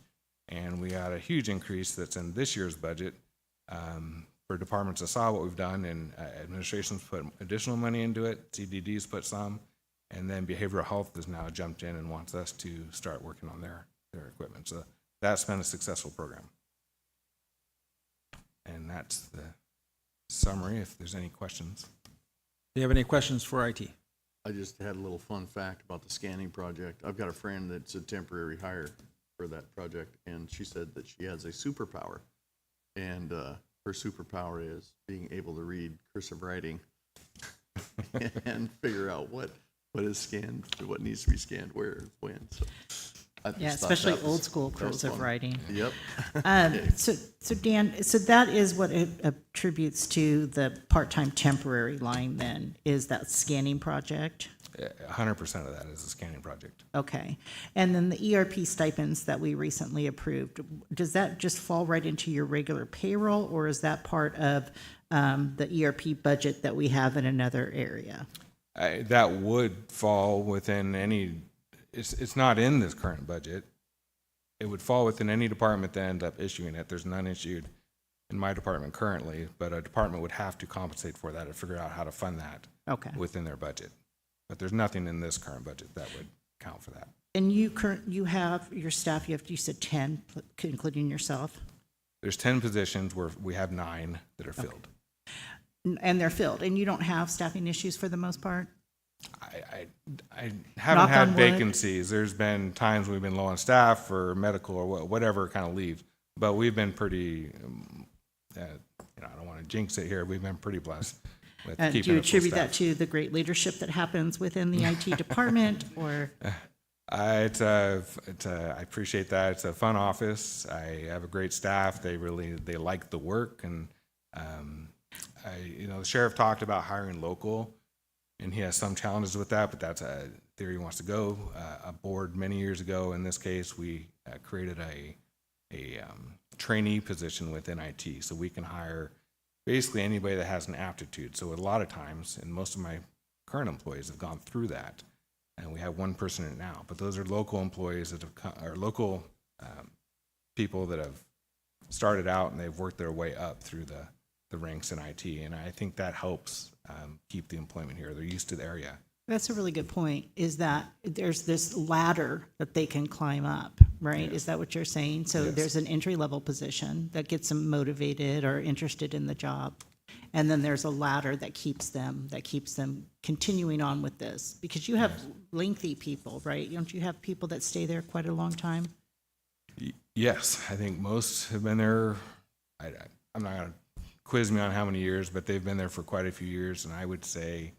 and we got a huge increase that's in this year's budget for departments that saw what we've done, and administration's put additional money into it, CDD's put some, and then behavioral health has now jumped in and wants us to start working on their equipment. So that's been a successful program. And that's the summary, if there's any questions. Do you have any questions for IT? I just had a little fun fact about the scanning project. I've got a friend that's a temporary hire for that project, and she said that she has a superpower. And her superpower is being able to read cursive writing and figure out what is scanned, what needs to be scanned, where, when. So I just Yeah, thought especially that was- old school that was cursive fun. writing. Yep. So Dan, so that is what it attributes to the part-time temporary line then, is that scanning project? 100% of that is a scanning project. Okay. And then the ERP stipends that we recently approved, does that just fall right into your regular payroll, or is that part of the ERP budget that we have in another area? That would fall within any, it's not in this current budget. It would fall within any department that ends up issuing it. There's none issued in my department currently, but a department would have to compensate for that or figure out how to fund that Okay. within their budget. But there's nothing in this current budget that would account for that. And you have your staff, you said 10, including yourself? There's 10 positions where we have 9 that are filled. And they're filled, and you don't have staffing issues for the most part? I haven't Knock on had wood. vacancies. There's been times we've been low on staff or medical or whatever kind of leave, but we've been pretty, I don't want to jinx it here. We've been pretty blessed with And keeping do you a full attribute that staff. to the great leadership that happens within the IT department, or? I appreciate that. It's a fun office. I have a great staff. They like the work, and the sheriff talked about hiring local, and he has some challenges with that, but that's a theory he wants to go. A board many years ago, in this case, we created a trainee position within IT, so we can hire basically anybody that has an aptitude. So a lot of times, and most of my current employees have gone through that, and we have one person in it now, but those are local employees that are local people that have started out and they've worked their way up through the ranks in IT, and I think that helps keep the employment here. They're used to the area. That's a really good point, is that there's this ladder that they can climb up, right? Yes. Is that what you're saying? So Yes. there's an entry-level position that gets them motivated or interested in the job. And then there's a ladder that keeps them continuing on with this. Because you have lengthy people, right? Don't you have people that stay there quite a long time? Yes, I think most have been there. I'm not going to quiz me on how many years, but they've been there for quite a few years, and I would say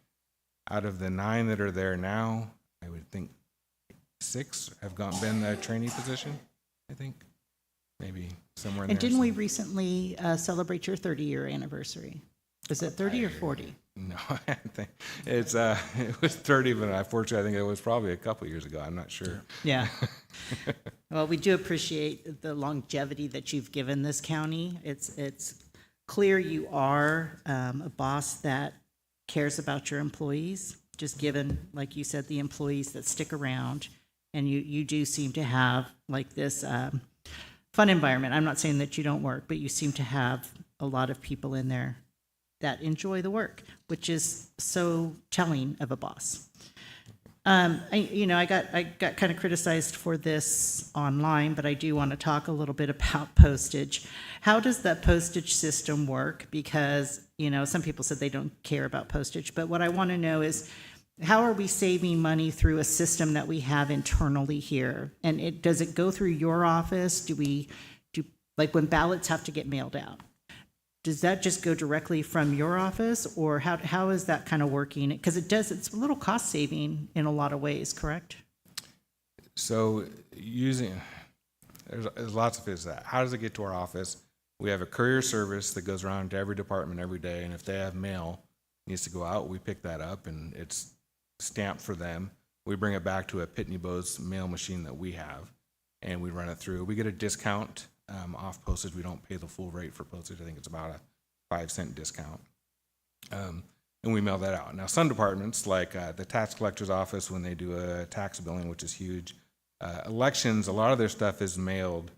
out of the 9 that are there now, I would think 6 have been the trainee position, I think. Maybe somewhere in there. And didn't we recently celebrate your 30-year anniversary? Is it 30 or 40? No, I think it was 30, but unfortunately, I think it was probably a couple years ago. I'm not sure. Yeah. Well, we do appreciate the longevity that you've given this county. It's clear you are a boss that cares about your employees, just given, like you said, the employees that stick around. And you do seem to have like this fun environment. I'm not saying that you don't work, but you seem to have a lot of people in there that enjoy the work, which is so telling of a boss. I got kind of criticized for this online, but I do want to talk a little bit about postage. How does that postage system work? Because, some people said they don't care about postage, but what I want to know is, how are we saving money through a system that we have internally here? And does it go through your office? Like when ballots have to get mailed out? Does that just go directly from your office, or how is that kind of working? Because it's a little cost saving in a lot of ways, correct? So there's lots of ways that. How does it get to our office? We have a courier service that goes around to every department every day, and if they have mail needs to go out, we pick that up, and it's stamped for them. We bring it back to a Pitney Bowes mail machine that we have, and we run it through. We get a discount off postage. We don't pay the full rate for postage. I think it's about a 5-cent discount. And we mail that out. Now, some departments, like the tax collector's office, when they do a tax billing, which is huge, elections, a lot of their stuff is mailed.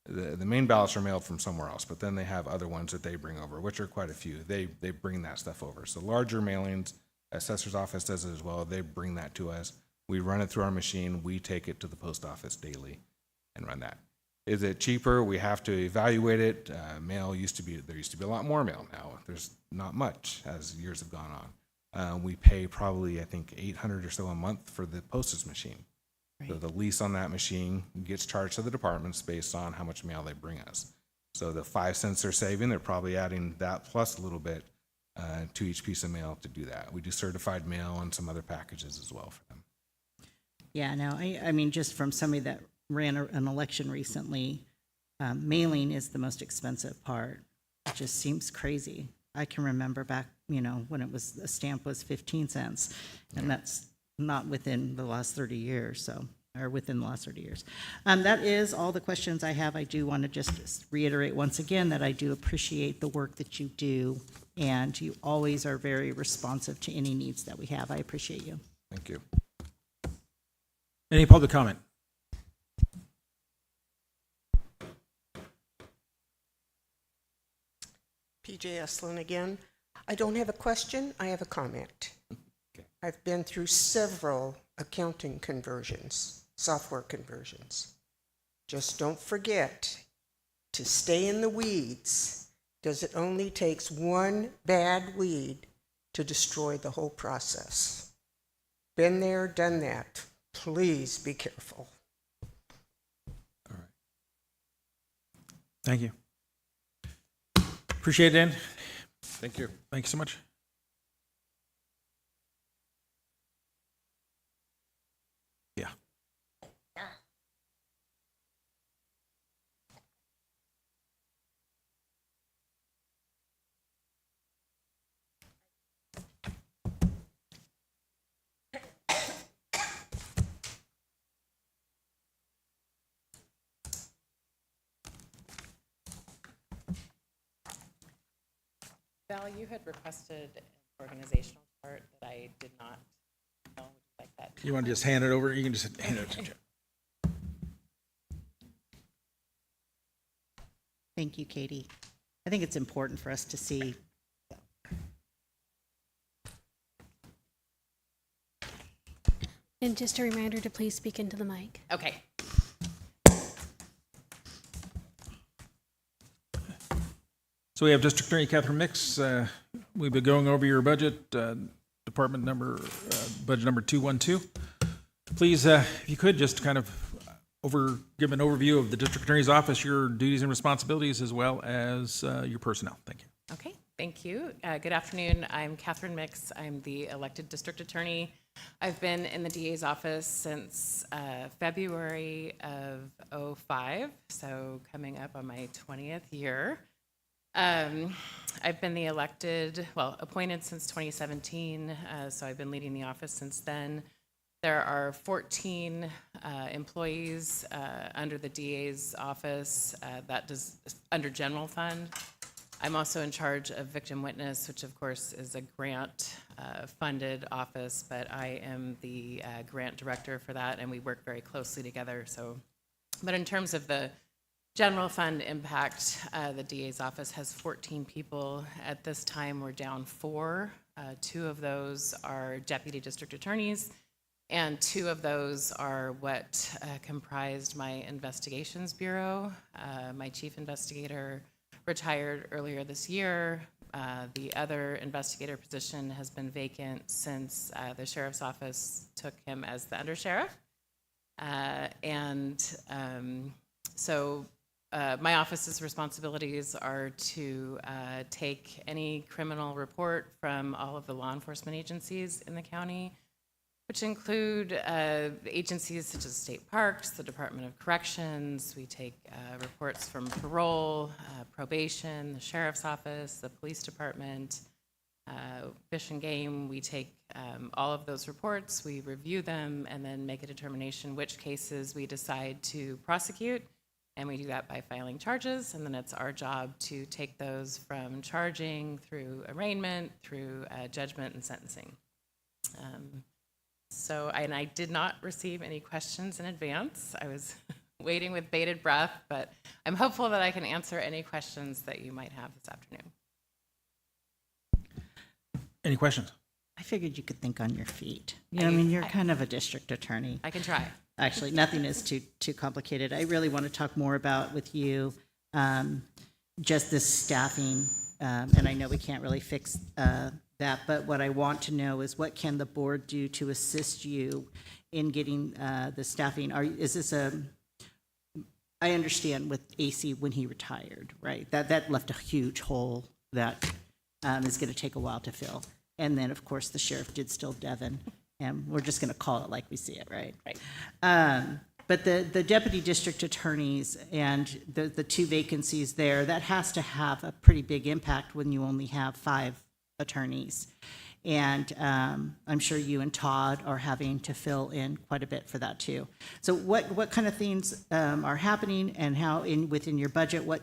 The main ballots are mailed from somewhere else, but then they have other ones that they bring over, which are quite a few. They bring that stuff over. So larger mailings, assessor's office does it as well. They bring that to us. We run it through our machine. We take it to the post office daily and run that. Is it cheaper? We have to evaluate it. There used to be a lot more mail now. There's not much as years have gone on. We pay probably, I think, $800 or so a month for the postage machine. Right. So the lease on that machine gets charged to the departments based on how much mail they bring us. So the 5 cents they're saving, they're probably adding that plus a little bit to each piece of mail to do that. We do certified mail and some other packages as well for them. Yeah, no, I mean, just from somebody that ran an election recently, mailing is the most expensive part. It just seems crazy. I can remember back, when a stamp was 15 cents, and that's not within the last 30 years, or within the last 30 years. That is all the questions I have. I do want to just reiterate once again that I do appreciate the work that you do, and you always are very responsive to any needs that we have. I appreciate you. Thank you. Any public comment? PJ Estlin again. I don't have a question, I have a comment. Okay. I've been through several accounting conversions, software conversions. Just don't forget to stay in the weeds, because it only takes one bad weed to destroy the whole process. Been there, done that. Please be careful. Thank you. Appreciate it, Dan. Thank you. Thank you so much. Yeah. Val, you had requested an organizational chart that I did not know. Would you like that? You want to just hand it over? You can just hand it to Jeff. Thank you, Katie. I think it's important for us to see. And just a reminder to please speak into the mic. Okay. So we have District Attorney Catherine Mix. We've been going over your budget, department number, budget number 212. Please, if you could, just kind of give an overview of the District Attorney's Office, your duties and responsibilities, as well as your personnel. Thank you. Okay, thank you. Good afternoon. I'm Catherine Mix. I'm the elected district attorney. I've been in the DA's office since February of 05, so coming up on my 20th year. I've been appointed since 2017, so I've been leading the office since then. There are 14 employees under the DA's office that does under general fund. I'm also in charge of victim witness, which of course is a grant funded office, but I am the grant director for that, and we work very closely together. But in terms of the general fund impact, the DA's office has 14 people. At this time, we're down 4. 2 of those are deputy district attorneys, and 2 of those are what comprised my investigations bureau. My chief investigator retired earlier this year. The other investigator position has been vacant since the sheriff's office took him as the undersheriff. My office's responsibilities are to take any criminal report from all of the law enforcement agencies in the county, which include agencies such as state parks, the Department of Corrections. We take reports from parole, probation, the sheriff's office, the police department, fish and game. We take all of those reports, we review them, and then make a determination which cases we decide to prosecute. And we do that by filing charges, and then it's our job to take those from charging through arraignment, through judgment and sentencing. I did not receive any questions in advance. I was waiting with bated breath, but I'm hopeful that I can answer any questions that you might have this afternoon. Any questions? I figured you could think on your feet. You're kind of a district attorney. I can try. Actually, nothing is too complicated. I really want to talk more about with you just this staffing, and I know we can't really fix that, but what I want to know is what can the board do to assist you in getting the staffing? I understand with AC when he retired, right? That left a huge hole that is going to take a while to fill. And then, of course, the sheriff did still Devon. And we're just going to call it like we see it, right? Right. But the deputy district attorneys and the 2 vacancies there, that has to have a pretty big impact when you only have 5 attorneys. And I'm sure you and Todd are having to fill in quite a bit for that too. So what kind of things are happening, and how within your budget, what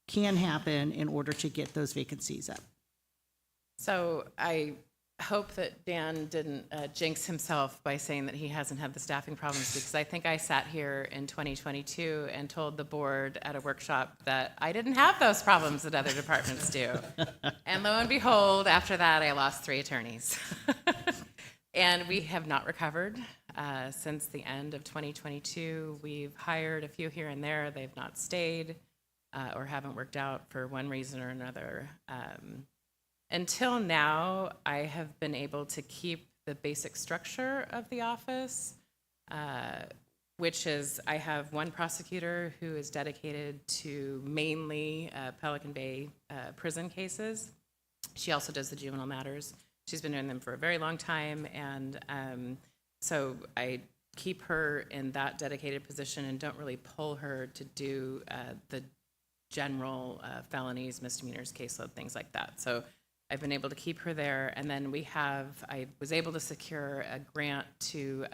can happen in order to get those vacancies up? So I hope that Dan didn't jinx himself by saying that he hasn't had the staffing problems, because I think I sat here in 2022 and told the board at a workshop that I didn't have those problems that other departments do. And lo and behold, after that, I lost 3 attorneys. And we have not recovered since the end of 2022. We've hired a few here and there. They've not stayed or haven't worked out for one reason or another. Until now, I have been able to keep the basic structure of the office, which is I have one prosecutor who is dedicated to mainly Pelican Bay prison cases. She also does the juvenile matters. She's been doing them for a very long time, and so I keep her in that dedicated position and don't really pull her to do the general felonies, misdemeanors, caseload, things like that. So I've been able to keep her there, and then I was able to secure a grant to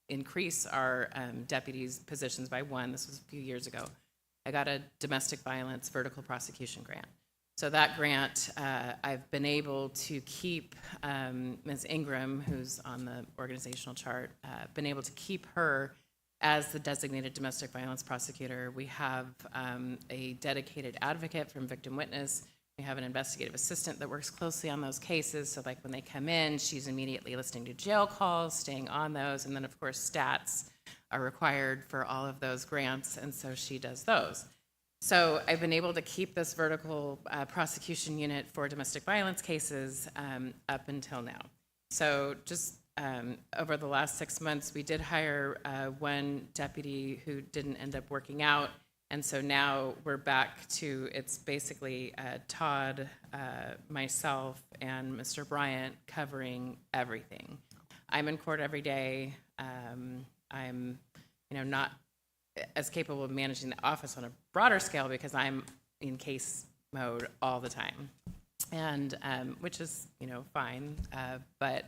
increase our deputies' positions by one. This was a few years ago. I got a domestic violence vertical prosecution grant. So that grant, I've been able to keep Ms. Ingram, who's on the organizational chart, been able to keep her as the designated domestic violence prosecutor. We have a dedicated advocate from victim witness. We have an investigative assistant that works closely on those cases. So like when they come in, she's immediately listening to jail calls, staying on those. And then of course, stats are required for all of those grants. And so she does those. So I've been able to keep this vertical prosecution unit for domestic violence cases up until now. So just over the last 6 months, we did hire one deputy who didn't end up working out. And so now we're back to, it's basically Todd, myself, and Mr. Bryant covering everything. I'm in court every day. I'm, not as capable of managing the office on a broader scale because I'm in case mode all the time, and which is fine. But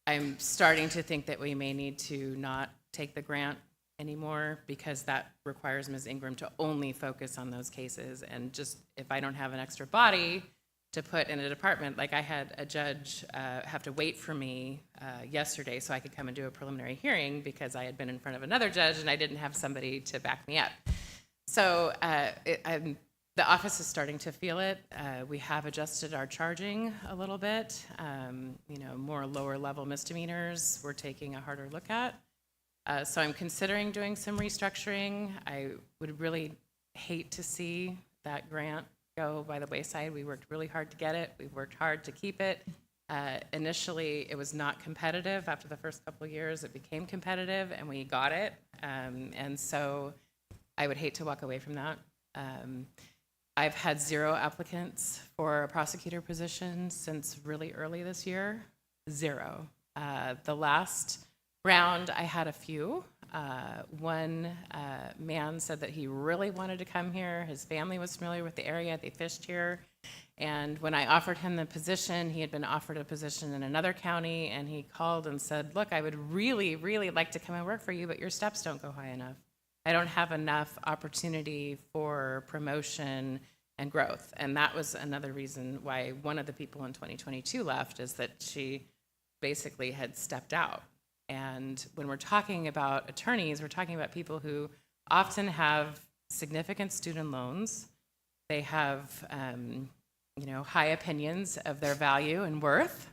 I'm starting to think that we may need to not take the grant anymore because that requires Ms. Ingram to only focus on those cases. And just if I don't have an extra body to put in a department, like I had a judge have to wait for me yesterday so I could come and do a preliminary hearing because I had been in front of another judge and I didn't have somebody to back me up. So the office is starting to feel it. We have adjusted our charging a little bit. More lower level misdemeanors we're taking a harder look at. So I'm considering doing some restructuring. I would really hate to see that grant go by the wayside. We worked really hard to get it. We've worked hard to keep it. Initially, it was not competitive. After the first couple of years, it became competitive, and we got it. And so I would hate to walk away from that. I've had 0 applicants for a prosecutor position since really early this year. 0. The last round, I had a few. One man said that he really wanted to come here. His family was familiar with the area. They fished here. And when I offered him the position, he had been offered a position in another county, and he called and said, look, I would really, really like to come and work for you, but your steps don't go high enough. I don't have enough opportunity for promotion and growth. And that was another reason why one of the people in 2022 left, is that she basically had stepped out. And when we're talking about attorneys, we're talking about people who often have significant student loans. They have, high opinions of their value and worth,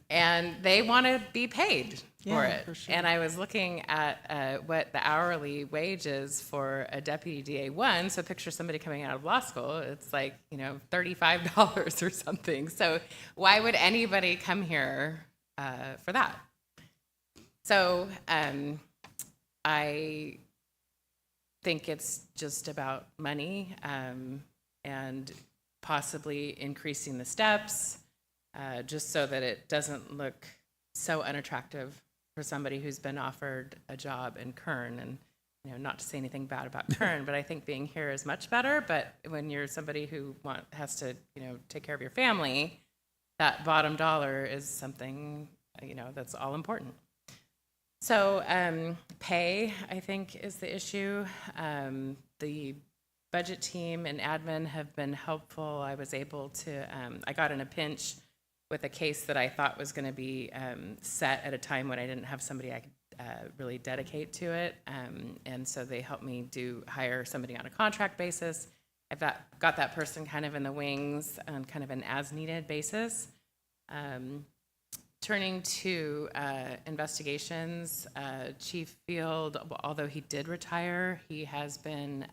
and they want to be paid for it. For sure. And I was looking at what the hourly wage is for a deputy DA1. So picture somebody coming out of law school. It's like, $35 or something. So why would anybody come here for that? So I think it's just about money and possibly increasing the steps just so that it doesn't look so unattractive for somebody who's been offered a job in Kern. And not to say anything bad about Kern, but I think being here is much better. But when you're somebody who has to take care of your family, that bottom dollar is something that's all important. So pay, I think, is the issue. The budget team and admin have been helpful. I was able to, I got in a pinch with a case that I thought was going to be set at a time when I didn't have somebody I could really dedicate to it. And so they helped me hire somebody on a contract basis. I've got that person kind of in the wings on kind of an as-needed basis. turning to investigations, Chief Field, although he did retire, he has been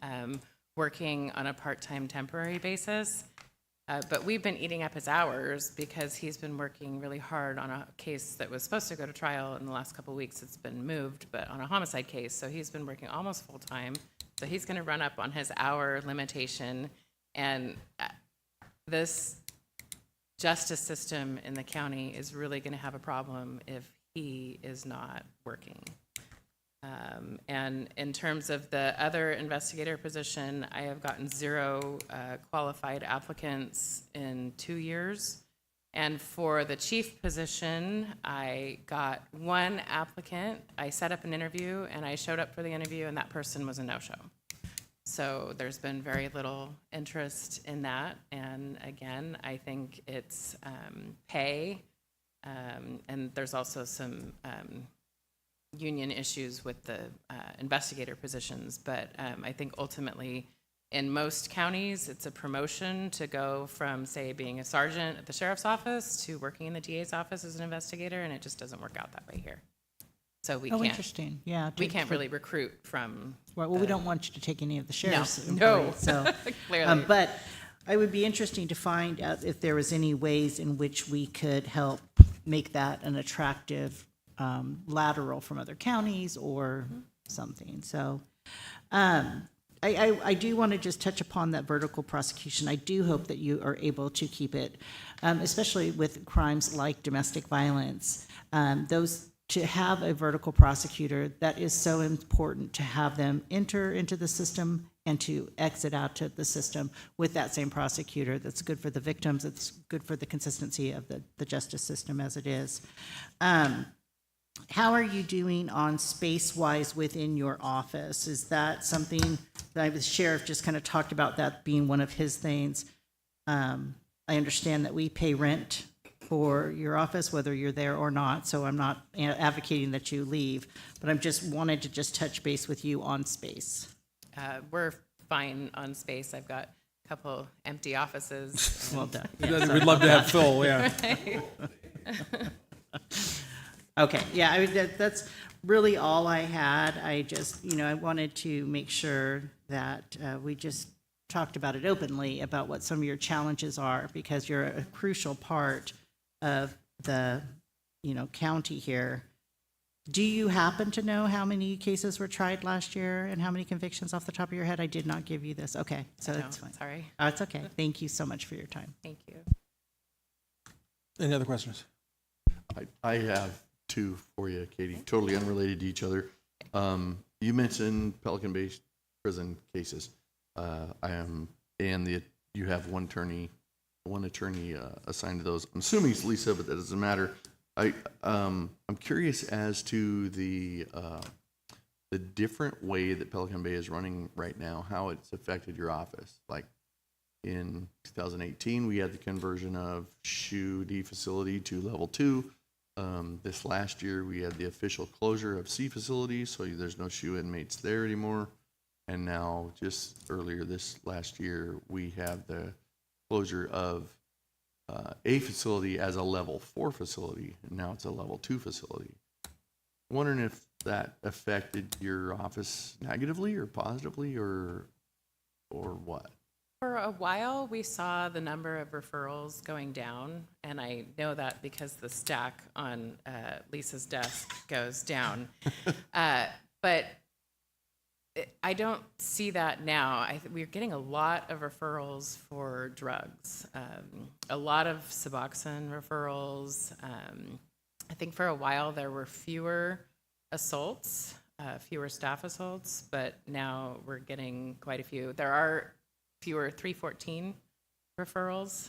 working on a part-time temporary basis. But we've been eating up his hours because he's been working really hard on a case that was supposed to go to trial in the last couple of weeks. It's been moved, but on a homicide case. So he's been working almost full-time. So he's going to run up on his hour limitation. And this justice system in the county is really going to have a problem if he is not working. And in terms of the other investigator position, I have gotten 0 qualified applicants in 2 years. And for the chief position, I got 1 applicant. I set up an interview, and I showed up for the interview, and that person was a no-show. So there's been very little interest in that. And again, I think it's pay, and there's also some union issues with the investigator positions. But I think ultimately, in most counties, it's a promotion to go from, say, being a sergeant at the sheriff's office to working in the DA's office as an investigator, and it just doesn't work out that way here. So we can't. Interesting. Yeah. We can't really recruit from. Well, we don't want you to take any of the sheriff's No. employees, so. Clearly. But it would be interesting to find out if there was any ways in which we could help make that an attractive lateral from other counties or something. So I do want to just touch upon that vertical prosecution. I do hope that you are able to keep it, especially with crimes like domestic violence. To have a vertical prosecutor, that is so important to have them enter into the system and to exit out to the system with that same prosecutor. That's good for the victims. It's good for the consistency of the justice system as it is. How are you doing on space-wise within your office? Is that something that the sheriff just kind of talked about that being one of his things? I understand that we pay rent for your office, whether you're there or not, so I'm not advocating that you leave, but I'm just wanted to just touch base with you on space. We're fine on space. I've got a couple empty offices. Well done. We'd love to have Phil, yeah. Okay, yeah, I mean, that's really all I had. I just, I wanted to make sure that we just talked about it openly, about what some of your challenges are, because you're a crucial part of the, county here. Do you happen to know how many cases were tried last year and how many convictions off the top of your head? I did not give you this. Okay, so that's fine. Sorry. Oh, it's okay. Thank you so much for your time. Thank you. Any other questions? I have 2 for you, Katie, totally unrelated to each other. You mentioned Pelican Bay prison cases. You have one attorney assigned to those. I'm assuming it's Lisa, but that doesn't matter. I'm curious as to the different way that Pelican Bay is running right now, how it's affected your office. Like in 2018, we had the conversion of SHU D facility to level 2. This last year, we had the official closure of C facilities, so there's no SHU inmates there anymore. And now, just earlier this last year, we have the closure of a facility as a level 4 facility, and now it's a level 2 facility. I'm wondering if that affected your office negatively or positively, or what? For a while, we saw the number of referrals going down, and I know that because the stack on Lisa's desk goes down. But I don't see that now. We're getting a lot of referrals for drugs, a lot of Suboxone referrals. I think for a while there were fewer assaults, fewer staff assaults, but now we're getting quite a few. There are fewer 314 referrals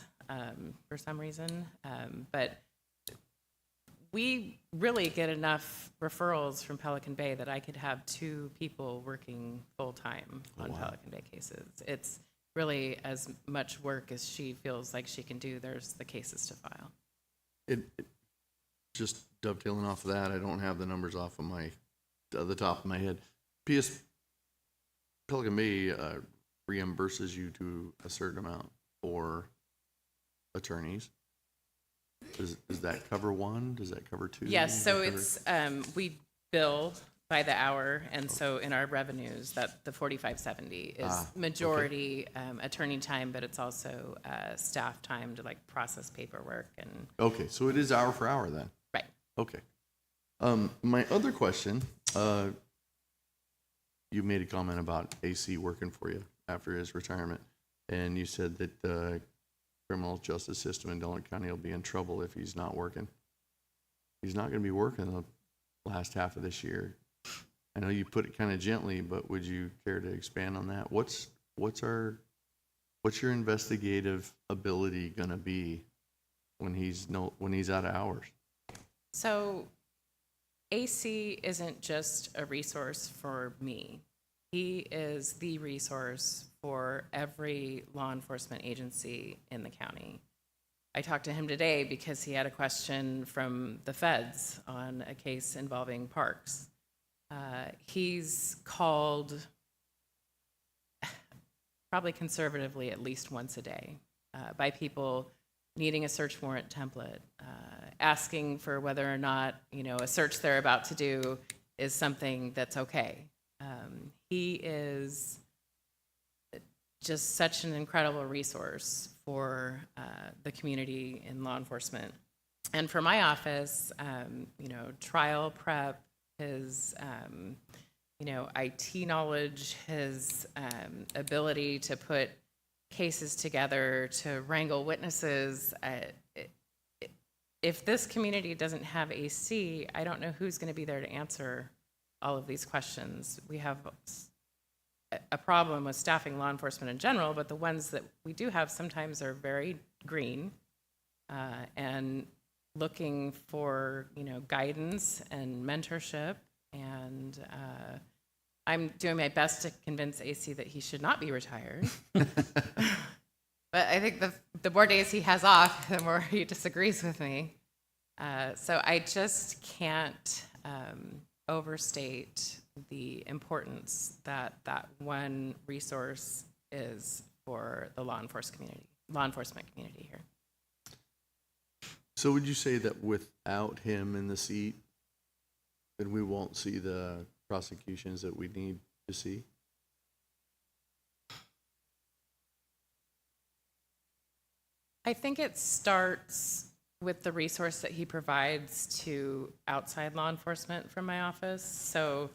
for some reason, but we really get enough referrals from Pelican Bay that I could have 2 people working full-time on Pelican Bay cases. It's really as much work as she feels like she can do. There's the cases to file. Just dovetailing off of that, I don't have the numbers off of the top of my head. Pelican Bay reimburses you to a certain amount for attorneys. Does that cover one? Does that cover two? Yes, Does so that cover- it's, we bill by the hour, and so in our revenues, that the 4570 is okay. majority attorney time, but it's also staff time to like process paperwork and, Okay, so it is hour for hour then? right. Okay. My other question, you made a comment about AC working for you after his retirement, and you said that the criminal justice system in Delaware County will be in trouble if he's not working. He's not going to be working the last half of this year. I know you put it kind of gently, but would you care to expand on that? What's your investigative ability going to be when he's out of hours? So AC isn't just a resource for me. He is the resource for every law enforcement agency in the county. I talked to him today because he had a question from the feds on a case involving parks. He's called probably conservatively at least once a day by people needing a search warrant template, asking for whether or not, a search they're about to do is something that's okay. He is just such an incredible resource for the community in law enforcement. And for my office, trial prep, his, IT knowledge, his ability to put cases together, to wrangle witnesses. If this community doesn't have AC, I don't know who's going to be there to answer all of these questions. We have a problem with staffing law enforcement in general, but the ones that we do have sometimes are very green and looking for, guidance and mentorship. And I'm doing my best to convince AC that he should not be retired. But I think the more days he has off, the more he disagrees with me. So I just can't overstate the importance that one resource is for the law enforcement community here. So would you say that without him in the seat, then we won't see the prosecutions that we need to see? I think it starts with the resource that he provides to outside law enforcement from my office. So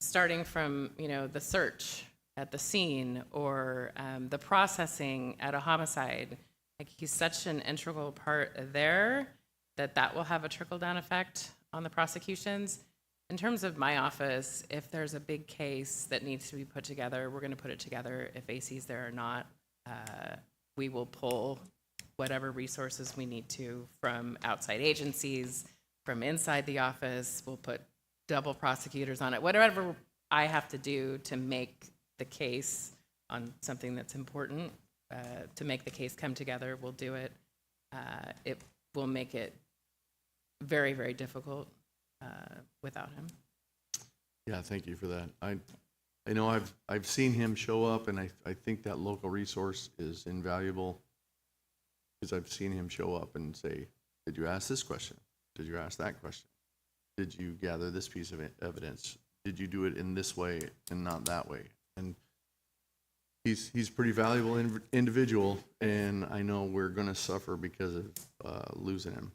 starting from, the search at the scene or the processing at a homicide, like he's such an integral part there that will have a trickle-down effect on the prosecutions. In terms of my office, if there's a big case that needs to be put together, we're going to put it together. If AC's there or not, we will pull whatever resources we need to from outside agencies, from inside the office. We'll put double prosecutors on it. Whatever I have to do to make the case on something that's important, to make the case come together, we'll do it. It will make it very, very difficult without him. Yeah, thank you for that. I know I've seen him show up, and I think that local resource is invaluable because I've seen him show up and say, did you ask this question? Did you ask that question? Did you gather this piece of evidence? Did you do it in this way and not that way? And he's pretty valuable individual, and I know we're going to suffer because of losing him.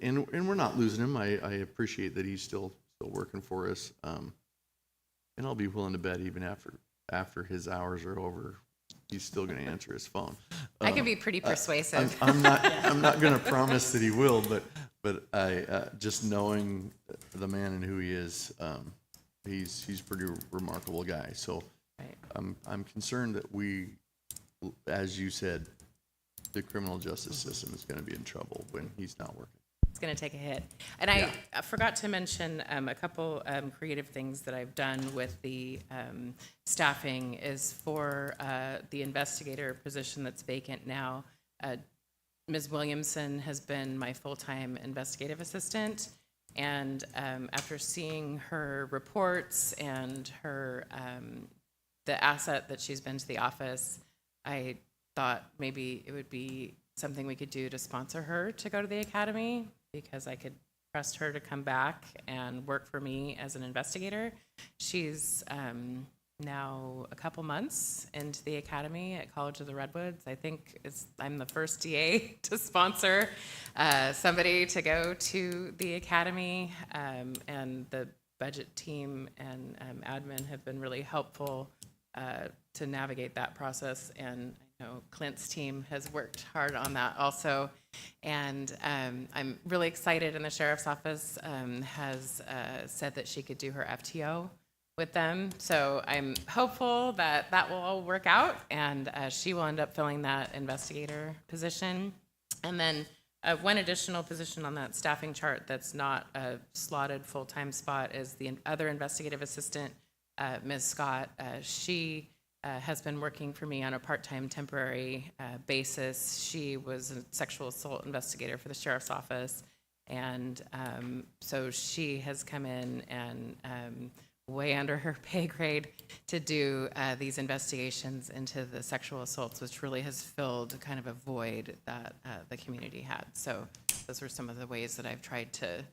And we're not losing him. I appreciate that he's still working for us. And I'll be willing to bet even after his hours are over, he's still going to answer his phone. I can be pretty persuasive. I'm not going to promise that he will, but I just knowing the man and who he is, he's a pretty remarkable guy. So Right. I'm concerned that we, as you said, the criminal justice system is going to be in trouble when he's not working. It's going to take a hit. And I forgot to mention a couple creative things that I've done with the staffing is for the investigator position that's vacant now. Ms. Williamson has been my full-time investigative assistant. And after seeing her reports and her the asset that she's been to the office, I thought maybe it would be something we could do to sponsor her to go to the academy, because I could trust her to come back and work for me as an investigator. She's now a couple months into the academy at College of the Redwoods. I think I'm the first DA to sponsor somebody to go to the academy, and the budget team and admin have been really helpful to navigate that process. And I know Clint's team has worked hard on that also. And I'm really excited, and the sheriff's office has said that she could do her FTO with them. So I'm hopeful that that will all work out, and she will end up filling that investigator position. And then one additional position on that staffing chart that's not a slotted full-time spot is the other investigative assistant, Ms. Scott. She has been working for me on a part-time temporary basis. She was a sexual assault investigator for the sheriff's office. And so she has come in and way under her pay grade to do these investigations into the sexual assaults, which really has filled kind of a void that the community had. So those are some of the ways that I've tried to,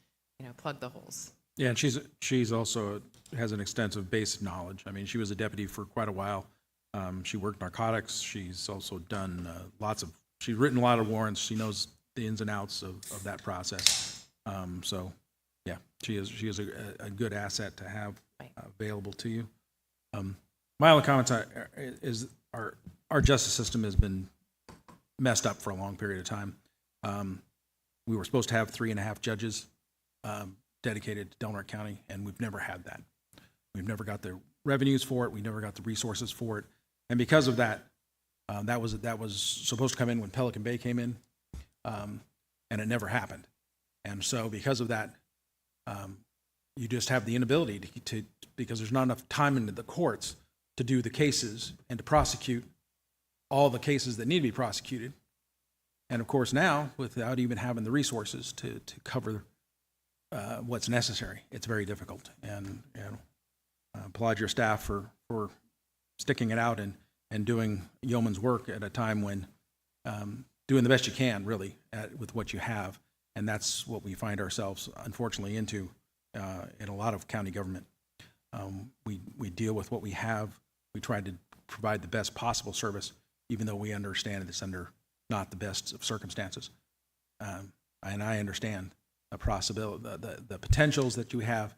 plug the holes. Yeah, and she's also has an extensive base of knowledge. I mean, she was a deputy for quite a while. She worked narcotics. She's also done she's written a lot of warrants. She knows the ins and outs of that process. So yeah, she is a good asset to have available to you. My only comments is our justice system has been messed up for a long period of time. We were supposed to have 3.5 judges dedicated to Delaware County, and we've never had that. We've never got the revenues for it. We never got the resources for it. And because of that, that was supposed to come in when Pelican Bay came in, and it never happened. And so because of that, you just have the inability to because there's not enough time in the courts to do the cases and to prosecute all the cases that need to be prosecuted. And of course now, without even having the resources to cover what's necessary, it's very difficult. And applaud your staff for sticking it out and doing yeoman's work at a time when doing the best you can, really, with what you have. And that's what we find ourselves, unfortunately, into in a lot of county government. We deal with what we have. We try to provide the best possible service, even though we understand it's under not the best of circumstances. And I understand the possibility, the potentials that you have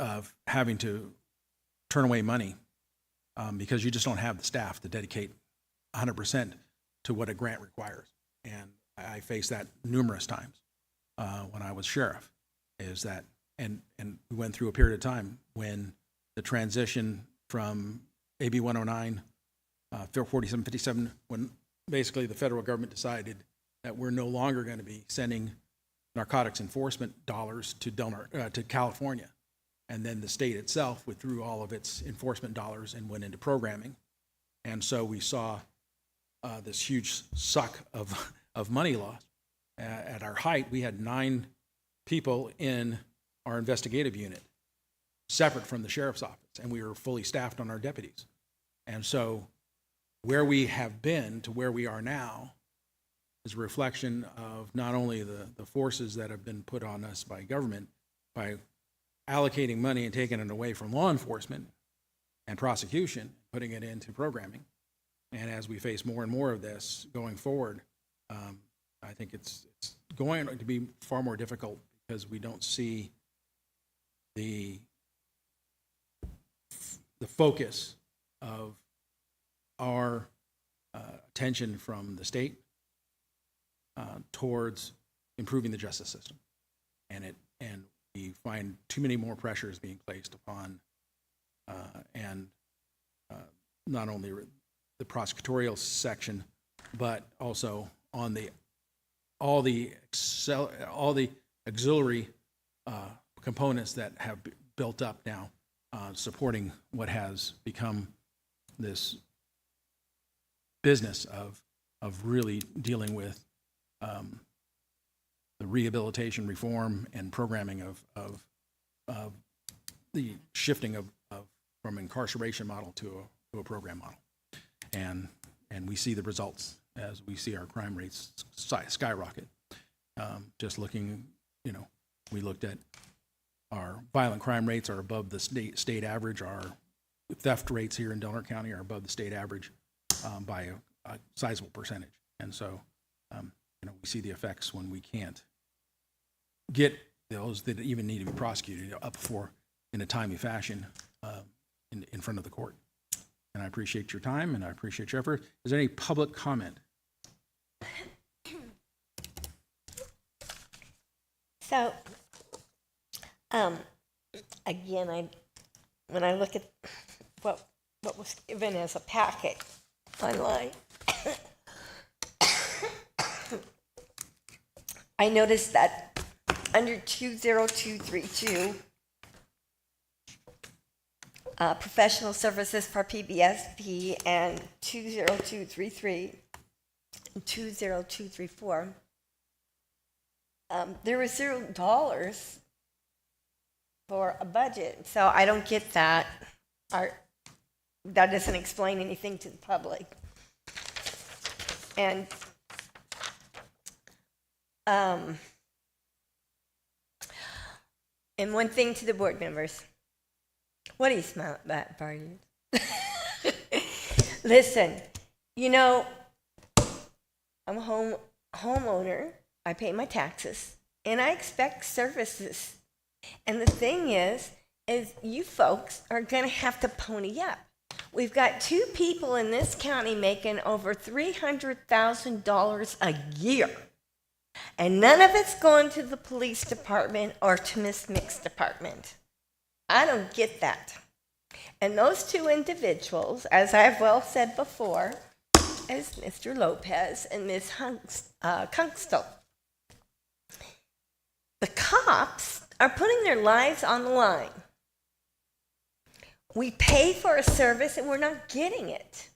of having to turn away money because you just don't have the staff to dedicate 100% to what a grant requires. And I faced that numerous times when I was sheriff. Is that and we went through a period of time when the transition from AB 109, 4757, when basically the federal government decided that we're no longer going to be sending narcotics enforcement dollars to California. And then the state itself withdrew all of its enforcement dollars and went into programming. And so we saw this huge suck of money loss. At our height, we had 9 people in our investigative unit, separate from the sheriff's office, and we were fully staffed on our deputies. And so where we have been to where we are now is a reflection of not only the forces that have been put on us by government by allocating money and taking it away from law enforcement and prosecution, putting it into programming. And as we face more and more of this going forward, I think it's going to be far more difficult because we don't see the focus of our attention from the state towards improving the justice system, and we find too many more pressures being placed upon, and not only the prosecutorial section, but also on all the auxiliary components that have built up now, supporting what has become this business of really dealing with the rehabilitation reform and programming of the shifting of from incarceration model to a program model, and we see the results as we see our crime rates skyrocket. Just looking, we looked at our violent crime rates are above the state average. Our theft rates here in Delaware County are above the state average by a sizable percentage. And so, we see the effects when we can't get those that even need to be prosecuted up for in a timely fashion in front of the court. And I appreciate your time and I appreciate your effort. Is there any public comment? So, again, when I look at what was given as a packet online, I noticed that under 20232, professional services for PBSP, and 20233 and 20234, there was $0 for a budget. So I don't get that. That doesn't explain anything to the public. And one thing to the board members. What do you smile at that, Barney? Listen, I'm a homeowner. I pay my taxes, and I expect services. And the thing is you folks are going to have to pony up. We've got 2 people in this county making over $300,000 a year. And none of it's going to the police department or to Miss Mick's department. I don't get that. And those 2 individuals, as I've well said before, is Mr. Lopez and Ms. Kunkstel. The cops are putting their lives on the line. We pay for a service and we're not getting it.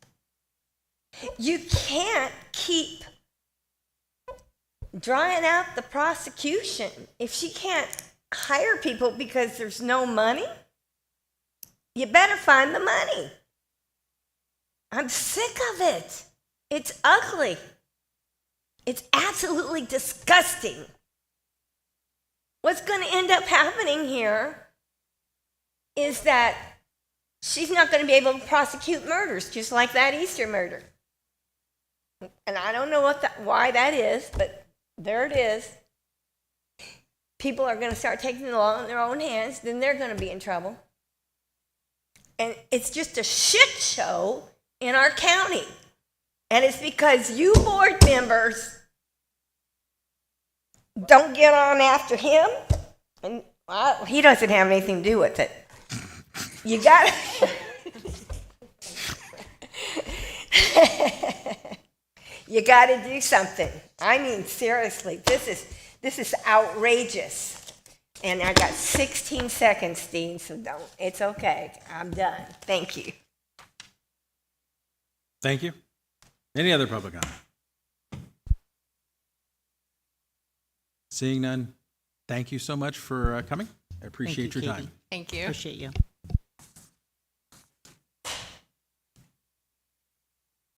You can't keep drying out the prosecution. If she can't hire people because there's no money, you better find the money. I'm sick of it. It's ugly. It's absolutely disgusting. What's going to end up happening here is that she's not going to be able to prosecute murders, just like that Easter murder. And I don't know why that is, but there it is. People are going to start taking the law in their own hands, then they're going to be in trouble. And it's just a shit show in our county. And it's because you board members don't get on after him, and he doesn't have anything to do with it. You got you got to do something. I mean, seriously, this is outrageous. And I got 16 seconds, Dean, so don't. It's okay. I'm done. Thank you. Thank you. Any other public comment? Seeing none, thank you so much for coming. I appreciate your time. Thank you. Appreciate you.